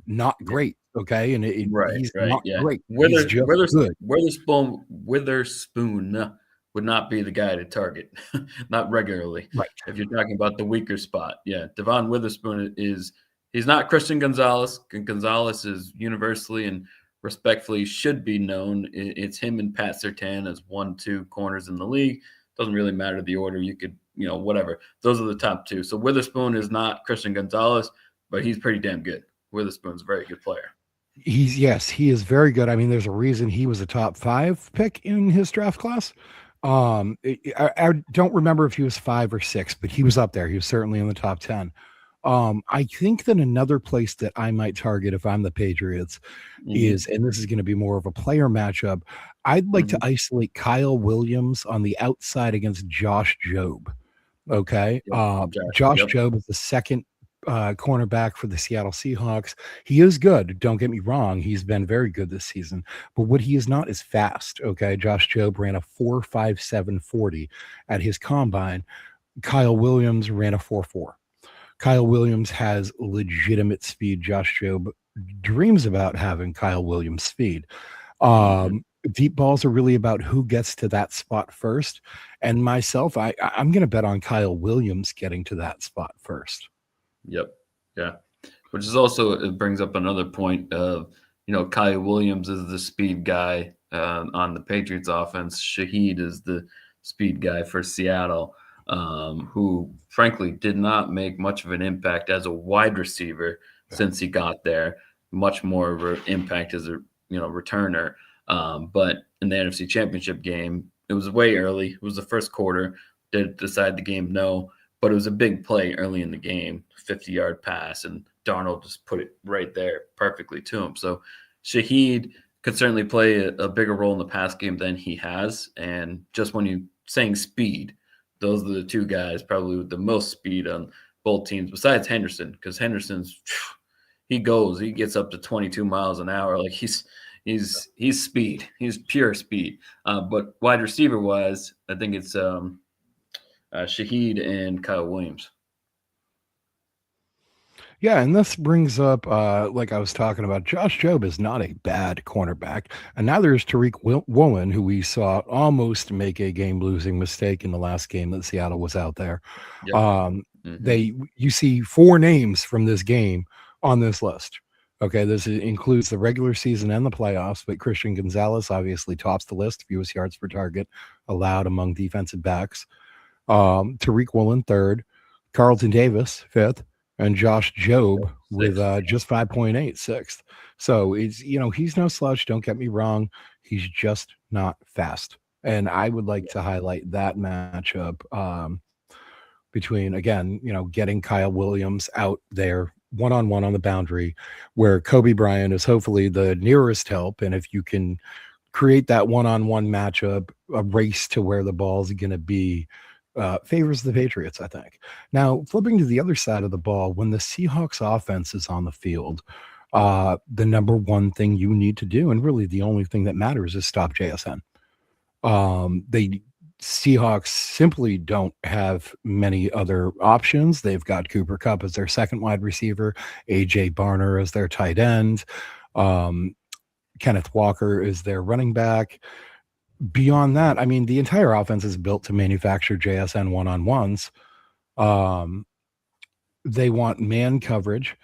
not Yeah. great, okay? And Right, he's right, not yeah. great. He's just good. Witherspoon would not be the guy to target, not regularly. Right. If you're talking about the weaker spot, yeah, Devon Witherspoon is he's not Christian Gonzalez. Gonzalez is universally and respectfully should be known. It's him and Pat Surtain as 1, 2 corners in the league. Doesn't really matter the order. You could, whatever. Those are the top two. So Witherspoon is not Christian Gonzalez, but he's pretty damn good. Witherspoon's a very good player. Yes, he is very good. I mean, there's a reason he was a top 5 pick in his draft class. I don't remember if he was 5 or 6, but he was up there. He was certainly in the top 10. I think that another place that I might target if I'm the Patriots Mhm, is, and this is going to be more of a player matchup, I'd like to mhm. isolate Kyle Williams on the outside against Josh Jobe. Okay. Yep, Josh, Josh yep, Jobe is the second cornerback for the Seattle Seahawks. He is good. Don't get me wrong. He's been very good this season. But what he is not is fast. Okay. Josh Jobe ran a 4.57 40 at his combine. Kyle Williams ran a 4.4. Kyle Williams has legitimate speed. Josh Jobe dreams about having Kyle Williams speed. mhm, Deep balls are really about who gets to that spot first. And myself, I'm going to bet on Kyle Williams getting to that spot first. yep, yeah. Which is also it brings up another point of Kyle Williams is the speed guy on the Patriots offense. Shaheed is the speed guy for Seattle, who frankly did not make much of an impact as a wide receiver since he got there. Much more of an impact as a returner. But in the NFC Championship game, it was way early. It was the first quarter. Did decide the game? No, but it was a big play early in the game, 50-yard pass, and Darnold just put it right there perfectly to him. So Shaheed could certainly play a bigger role in the pass game than he has. And just when you saying speed, those are the two guys probably with the most speed on both teams, besides Henderson, because Henderson's he gets up to 22 miles an hour. Like he's speed, he's pure speed. But wide receiver wise, I think it's Shaheed and Kyle Williams. Yeah, and this brings up, like I was talking about, Josh Jobe is not a bad cornerback, and neither is Tariq Woolen, who we saw almost make a game-losing mistake in the last game that Seattle was out there. Yep. Um, Hmm. you see 4 names from this game on this list. Okay, includes the regular season and the playoffs, but Christian Gonzalez obviously tops the list, fewest yards per target allowed among defensive backs. Tariq Woolen third, Carlton Davis fifth, and Josh Jobe with 6. just 5.8 sixth. So he's no slouch. Don't get me wrong. He's just not fast. And I would like to highlight that matchup between, again, getting Kyle Williams out there one-on-one on the boundary, where Kobe Bryant is hopefully the nearest help. And if you can create that one-on-one matchup, a race to where the ball's going to be, favors the Patriots, I think. Now, flipping to the other side of the ball, when the Seahawks offense is on the field, the number one thing you need to do, and really the only thing that matters, is stop JSN. They Seahawks simply don't have many other options. They've got Cooper Kupp as their second wide receiver, AJ Barner as their tight end, um, Kenneth Walker is their running back. Beyond that, I mean, the entire offense is built to manufacture JSN one-on-ones. Um, they want man coverage,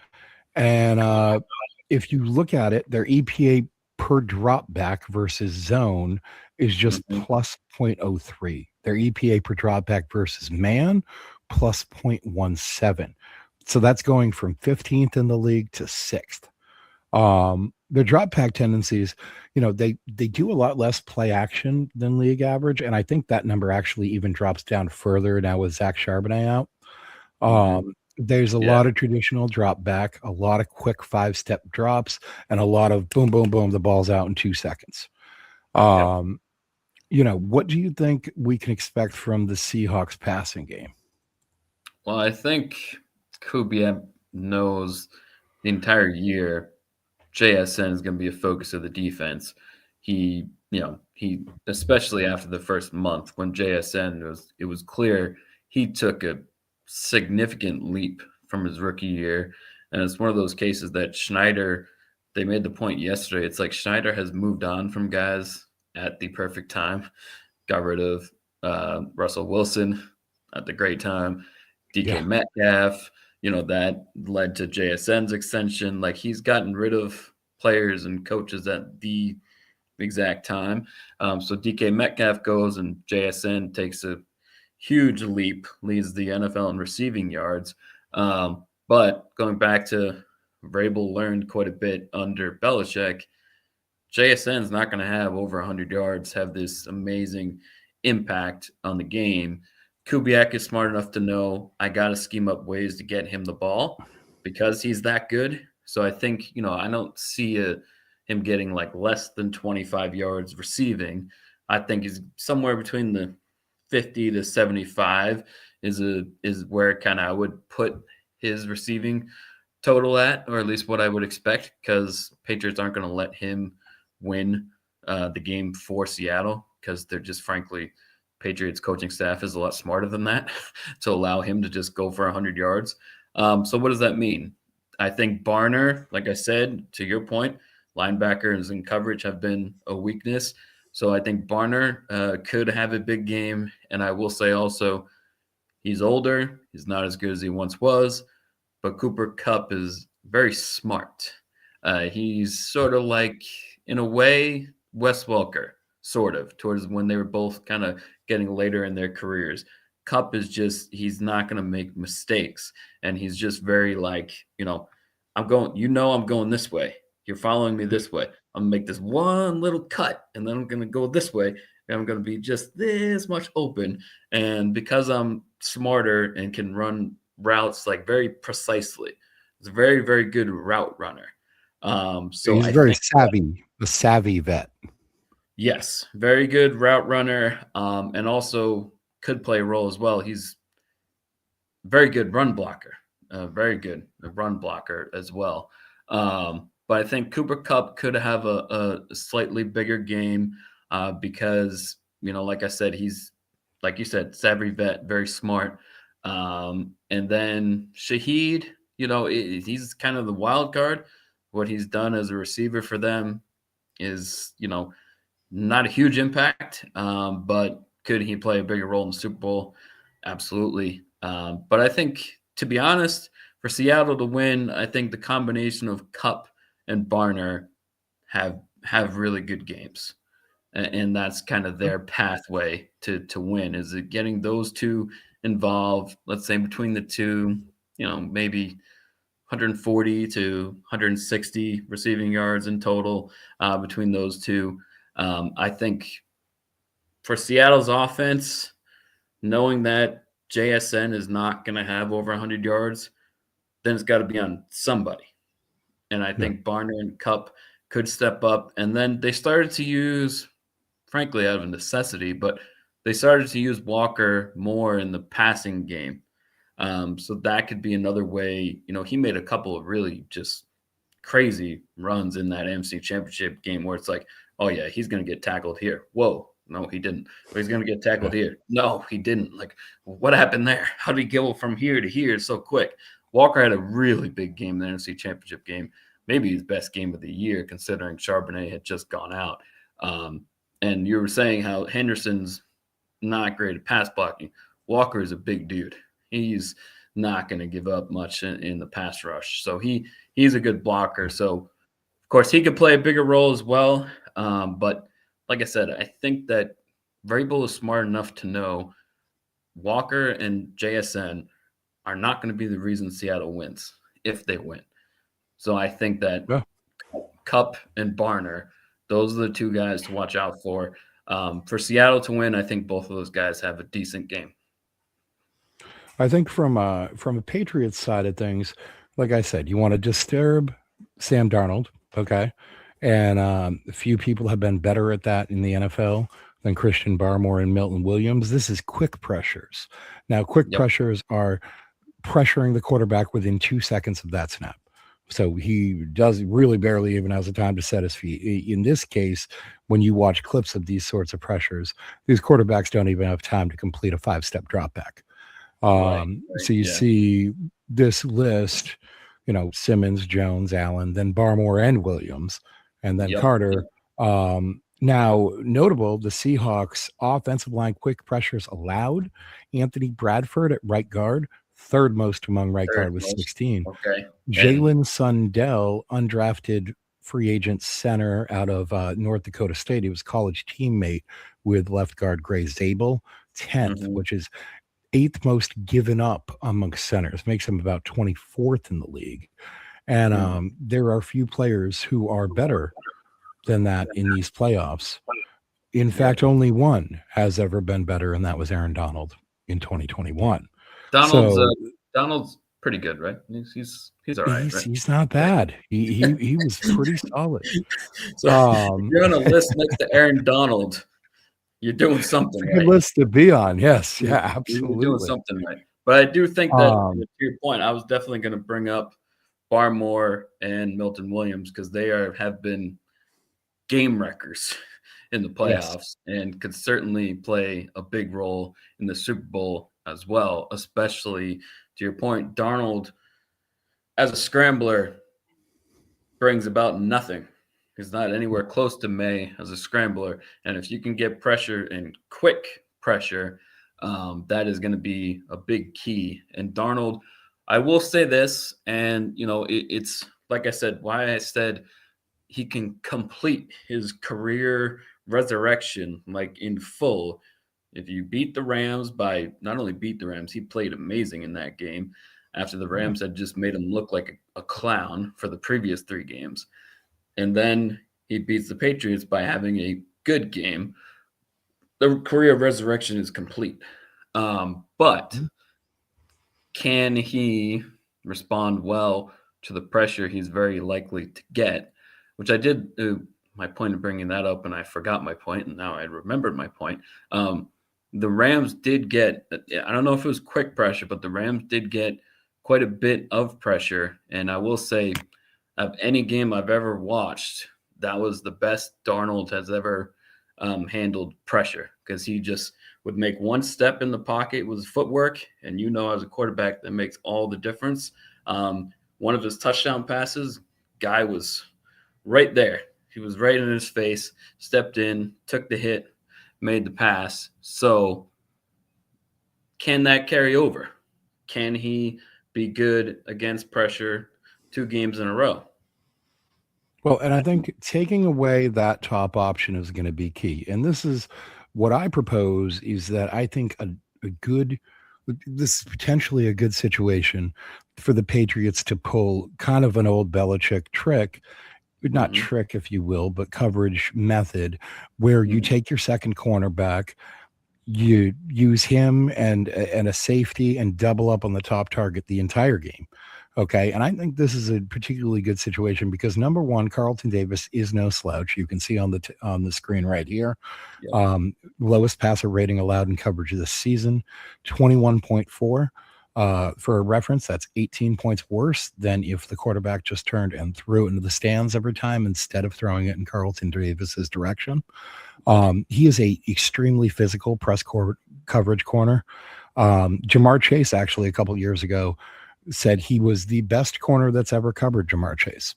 and if you look at it, their EPA per drop back versus zone is just Mhm. plus 0.03. Their EPA per drop back versus man plus 0.17. So that's going from 15th in the league to 6th. Their drop back tendencies, they do a lot less play action than league average, and I think that number actually even drops down further now with Zach Charbonnet out. Mhm. There's a Yeah. lot of traditional drop back, a lot of quick 5-step drops, and a lot of boom, boom, boom, the ball's out in 2 seconds. Yep. Um, what do you think we can expect from the Seahawks passing game? Well, I think Kubiak knows the entire year JSN is going to be a focus of the defense. He especially after the first month when it was clear he took a significant leap from his rookie year, and it's one of those cases that Schneider. They made the point yesterday. It's like Schneider has moved on from guys at the perfect time. Got rid of Russell Wilson at the great time. DK Yeah. Metcalf, that led to JSN's extension. Like he's gotten rid of players and coaches at the exact time. So DK Metcalf goes and JSN takes a huge leap, leads the NFL in receiving yards. But going back to Vrabel learned quite a bit under Belichick. JSN's not going to have over 100 yards, have this amazing impact on the game. Kubiak is smart enough to know I got to scheme up ways to get him the ball because he's that good. So I think, I don't see him getting like less than 25 yards receiving. I think he's somewhere between the 50 to 75 is where kind of I would put his receiving total at, or at least what I would expect, because Patriots aren't going to let him win the game for Seattle because they're just frankly Patriots coaching staff is a lot smarter than that to allow him to just go for 100 yards. So what does that mean? I think Barner, like I said, to your point, linebackers and coverage have been a weakness. So I think Barner could have a big game. And I will say also, he's older. He's not as good as he once was. But Cooper Kupp is very smart. He's sort of like, in a way, Wes Welker, sort of, towards when they were both kind of getting later in their careers. Kupp is just, he's not going to make mistakes. And he's just very like, I'm going this way. You're following me this way. I'm going to make this one little cut, and then I'm going to go this way. And I'm going to be just this much open. And because I'm smarter and can run routes like very precisely, he's a very, very good route runner. So He's I very think savvy, a savvy vet. yes, very good route runner, and also could play a role as well. He's very good run blocker, very good run blocker as well. But I think Cooper Kupp could have a slightly bigger game because, like I said, he's, like you said, savvy vet, very smart. And then Shaheed, he's kind of the wild card. What he's done as a receiver for them is, not a huge impact, but could he play a bigger role in the Super Bowl? Absolutely. But I think, to be honest, for Seattle to win, I think the combination of Kupp and Barner have really good games, and that's kind of their pathway to win. Is it getting those two involved? Let's say between the two, maybe 140 to 160 receiving yards in total between those two. I think for Seattle's offense, knowing that JSN is not going to have over 100 yards, then it's got to be on somebody. And I Yeah. think Barner and Kupp could step up. And then they started to use, frankly, out of necessity, but they started to use Walker more in the passing game. So that could be another way. He made a couple of really just crazy runs in that AFC Championship game where it's like, oh yeah, he's going to get tackled here. Whoa, no, he didn't. Or he's going to get tackled here. No, he didn't. Like, what happened there? How did he go from here to here so quick? Walker had a really big game in the NFC Championship game, maybe his best game of the year, considering Charbonnet had just gone out. And you were saying how Henderson's not great at pass blocking. Walker is a big dude. He's not going to give up much in the pass rush. So he's a good blocker. So, of course, he could play a bigger role as well. But like I said, I think that Vrabel is smart enough to know Walker and JSN are not going to be the reason Seattle wins if they win. So I think that Kupp and Barner, those are the two guys to watch out for. For Seattle to win, I think both of those guys have a decent game. I think from a Patriots side of things, like I said, you want to disturb Sam Darnold, okay? And a few people have been better at that in the NFL than Christian Barmore and Milton Williams. This is quick pressures. Now, quick pressures are pressuring the quarterback within 2 seconds of that snap. So he does really barely even has the time to set his feet. In this case, when you watch clips of these sorts of pressures, these quarterbacks don't even have time to complete a 5-step drop back. So you see this list, Simmons, Jones, Allen, then Barmore and Williams, and then Carter. Now, notable, the Seahawks offensive line quick pressures allowed. Anthony Bradford at right guard, third most among right guard with 16. Okay. Jalen Sundell, undrafted free agent center out of North Dakota State. He was college teammate with left guard Gray Zabel, 10th, which is 8th most given up amongst centers, makes him about 24th in the league. And there are a few players who are better than that in these playoffs. In fact, only one has ever been better, and that was Aaron Donald in 2021. Donald's pretty good, right? He's all right. He's not bad. He was pretty solid. So if you're on a list next to Aaron Donald, you're doing something right. Good list to be on. Yes. Yeah, absolutely. You're doing something right. But I do think that, to your point, I was definitely going to bring up Barmore and Milton Williams because they have been game wreckers in the playoffs and could certainly play a big role in the Super Bowl as well, especially to your point, Darnold as a scrambler brings about nothing. He's not anywhere close to May as a scrambler. And if you can get pressure and quick pressure, that is going to be a big key. And Darnold, I will say this, and, it's like I said, why I said he can complete his career resurrection like in full. If you beat the Rams by not only beat the Rams, he played amazing in that game after the Rams had just made him look like a clown for the previous 3 games. And then he beats the Patriots by having a good game. The career resurrection is complete. But can he respond well to the pressure he's very likely to get? Which I did my point of bringing that up, and I forgot my point, and now I remembered my point. The Rams did get, I don't know if it was quick pressure, but the Rams did get quite a bit of pressure. And I will say, of any game I've ever watched, that was the best Darnold has ever handled pressure, because he just would make one step in the pocket with his footwork. And as a quarterback, that makes all the difference. One of his touchdown passes, guy was right there. He was right in his face, stepped in, took the hit, made the pass. So can that carry over? Can he be good against pressure 2 games in a row? Well, and I think taking away that top option is going to be key. And this is what I propose, is that I think this is potentially a good situation for the Patriots to pull kind of an old Belichick trick, not trick, if you will, but coverage method, where you take your second cornerback, you use him and a safety and double up on the top target the entire game. Okay. And I think this is a particularly good situation because number one, Carlton Davis is no slouch. You can see on the screen right here. Yep. Lowest passer rating allowed in coverage this season, 21.4. For a reference, that's 18 points worse than if the quarterback just turned and threw it into the stands every time instead of throwing it in Carlton Davis's direction. He is a extremely physical coverage corner. Jamar Chase actually a couple years ago said he was the best corner that's ever covered Jamar Chase.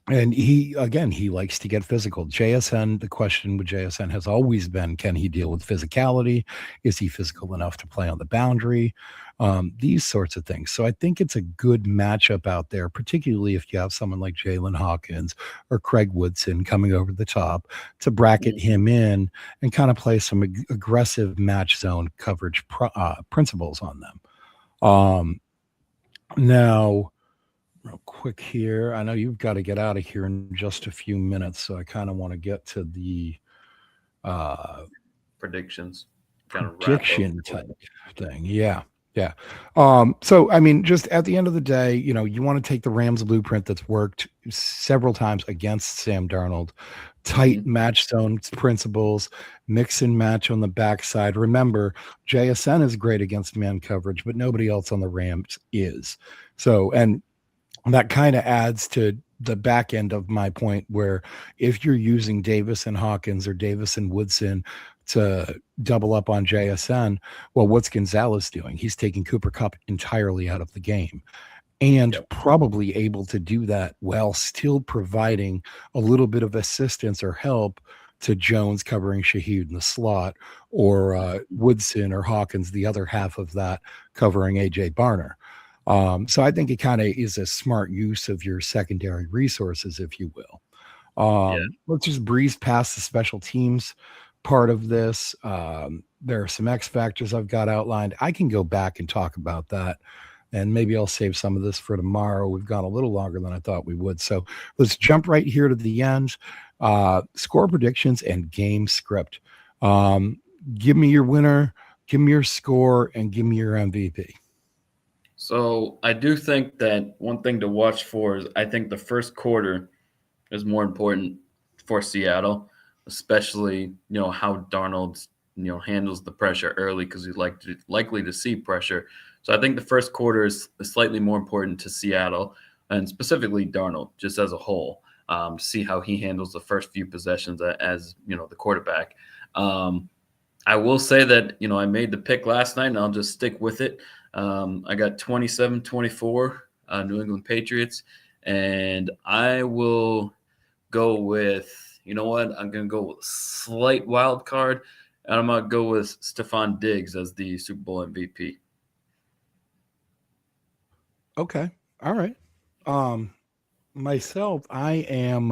And he likes to get physical. JSN, the question with JSN has always been, can he deal with physicality? Is he physical enough to play on the boundary? These sorts of things. So I think it's a good matchup out there, particularly if you have someone like Jalen Hawkins or Craig Woodson coming over the top to bracket him in and kind of play some aggressive match zone coverage principles on them. Now, real quick here. I know you've got to get out of here in just a few minutes, so I kind of want to get to the predictions, kind of prediction type thing. Yeah. So I mean, just at the end of the day, you want to take the Rams blueprint that's worked several times against Sam Darnold, tight match zone principles, mix and match on the backside. Remember, JSN is great against man coverage, but nobody else on the Rams is. So, and that kind of adds to the back end of my point where if you're using Davis and Hawkins or Davis and Woodson to double up on JSN, well, what's Gonzalez doing? He's taking Cooper Kupp entirely out of the game and probably able to do that while still providing a little bit of assistance or help to Jones covering Shaheed in the slot or Woodson or Hawkins, the other half of that covering AJ Barner. So I think it kind of is a smart use of your secondary resources, if you will. Let's just breeze past the special teams part of this. There are some X factors I've got outlined. I can go back and talk about that, and maybe I'll save some of this for tomorrow. We've gone a little longer than I thought we would. So let's jump right here to the end. Score predictions and game script. Give me your winner, give me your score, and give me your MVP. So I do think that one thing to watch for is I think the first quarter is more important for Seattle, especially how Darnold handles the pressure early because he's likely to see pressure. So I think the first quarter is slightly more important to Seattle and specifically Darnold just as a whole. To see how he handles the first few possessions as the quarterback. I will say that I made the pick last night and I'll just stick with it. I got 27-24 New England Patriots, and I will go with, I'm going to go with a slight wild card, and I'm going to go with Stephon Diggs as the Super Bowl MVP. Okay. All right. Myself, I am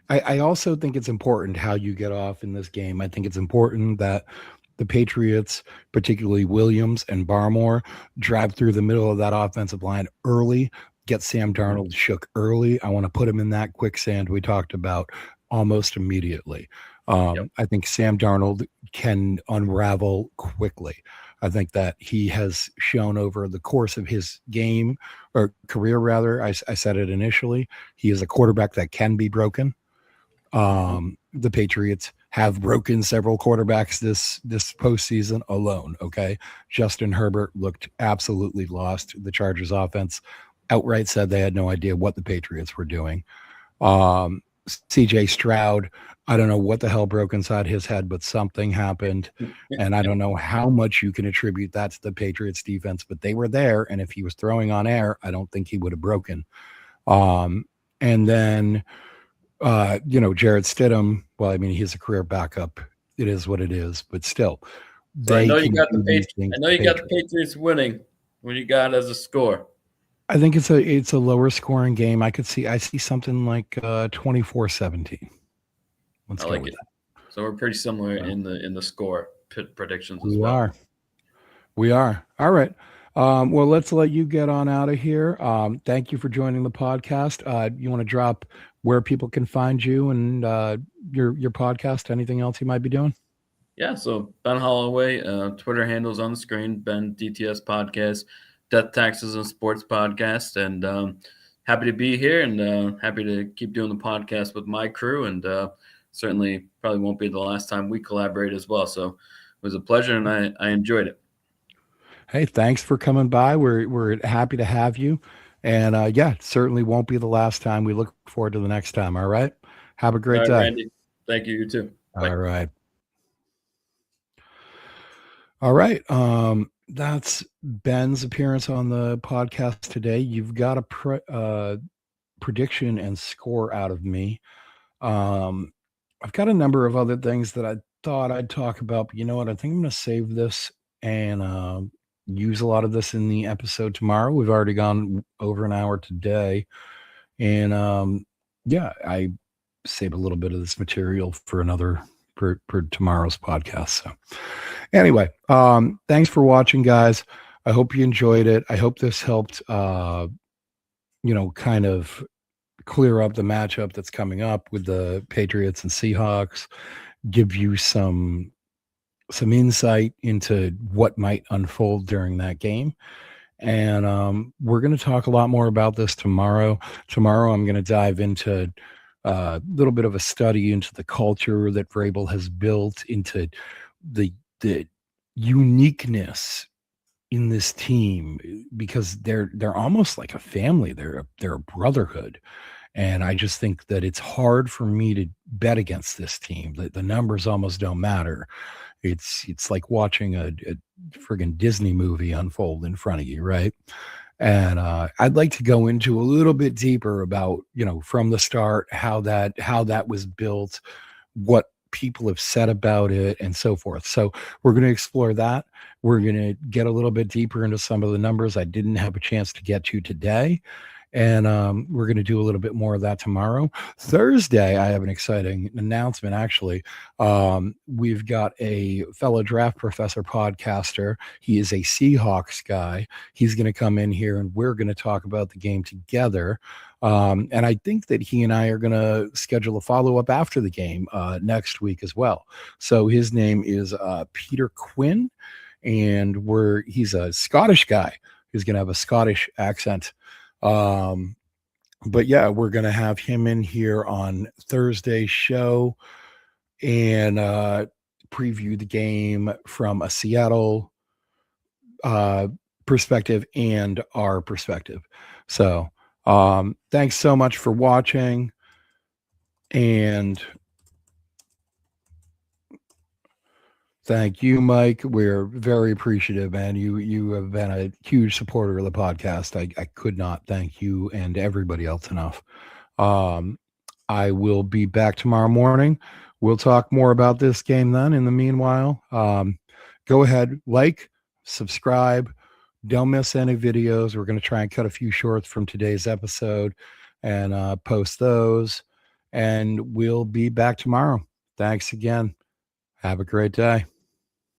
I also think it's important how you get off in this game. I think it's important that the Patriots, particularly Williams and Barmore, drive through the middle of that offensive line early, get Sam Darnold shook early. I want to put him in that quicksand we talked about almost immediately. I think Sam Darnold can unravel quickly. I think that he has shown over the course of his game or career, rather, I said it initially, he is a quarterback that can be broken. The Patriots have broken several quarterbacks this postseason alone. Okay. Justin Herbert looked absolutely lost. The Chargers offense outright said they had no idea what the Patriots were doing. CJ Stroud, I don't know what the hell broke inside his head, but something happened. And I don't know how much you can attribute that to the Patriots defense, but they were there. And if he was throwing on air, I don't think he would have broken. And then, Jarrett Stidham, well, I mean, he's a career backup. It is what it is, but still. So I know you got the Patriots winning when you got as a score. I think it's a lower scoring game. I see something like 24-17. Let's go with that. So we're pretty similar in the score predictions as well. We are. All right. Well, let's let you get on out of here. Thank you for joining the podcast. You want to drop where people can find you and your podcast, anything else you might be doing? Yeah, so Ben Holloway, Twitter handles on the screen, Ben DTS Podcast. Death Taxes and Sports podcast, and happy to be here, and happy to keep doing the podcast with my crew, and certainly probably won't be the last time we collaborate as well. So it was a pleasure, and I enjoyed it. Hey, thanks for coming by. We're happy to have you. And yeah, it certainly won't be the last time. We look forward to the next time. All right. Have a great All right, day. Randy. Thank you. You too. Bye. All right. All right. That's Ben's appearance on the podcast today. You've got a prediction and score out of me. I've got a number of other things that I thought I'd talk about, but you know what? I think I'm going to save this and use a lot of this in the episode tomorrow. We've already gone over an hour today, and yeah, I save a little bit of this material for tomorrow's podcast. So anyway, thanks for watching, guys. I hope you enjoyed it. I hope this helped, kind of clear up the matchup that's coming up with the Patriots and Seahawks, give you some insight into what might unfold during that game. And we're going to talk a lot more about this tomorrow. Tomorrow, I'm going to dive into a little bit of a study into the culture that Vrabel has built, into the uniqueness in this team, because they're almost like a family. They're a brotherhood. And I just think that it's hard for me to bet against this team. The numbers almost don't matter. It's like watching a friggin' Disney movie unfold in front of you, right? And I'd like to go into a little bit deeper about, from the start, how that was built, what people have said about it, and so forth. So we're going to explore that. We're going to get a little bit deeper into some of the numbers I didn't have a chance to get to today. And we're going to do a little bit more of that tomorrow. Thursday, I have an exciting announcement, actually. We've got a fellow draft professor podcaster. He is a Seahawks guy. He's going to come in here, and we're going to talk about the game together. And I think that he and I are going to schedule a follow-up after the game next week as well. So his name is Peter Quinn, and he's a Scottish guy who's going to have a Scottish accent. But yeah, we're going to have him in here on Thursday's show and preview the game from a Seattle perspective and our perspective. So thanks so much for watching, and thank you, Mike. We're very appreciative, man. You have been a huge supporter of the podcast. I could not thank you and everybody else enough. I will be back tomorrow morning. We'll talk more about this game then. In the meanwhile, go ahead, subscribe. Don't miss any videos. We're going to try and cut a few shorts from today's episode and post those. And we'll be back tomorrow. Thanks again. Have a great day.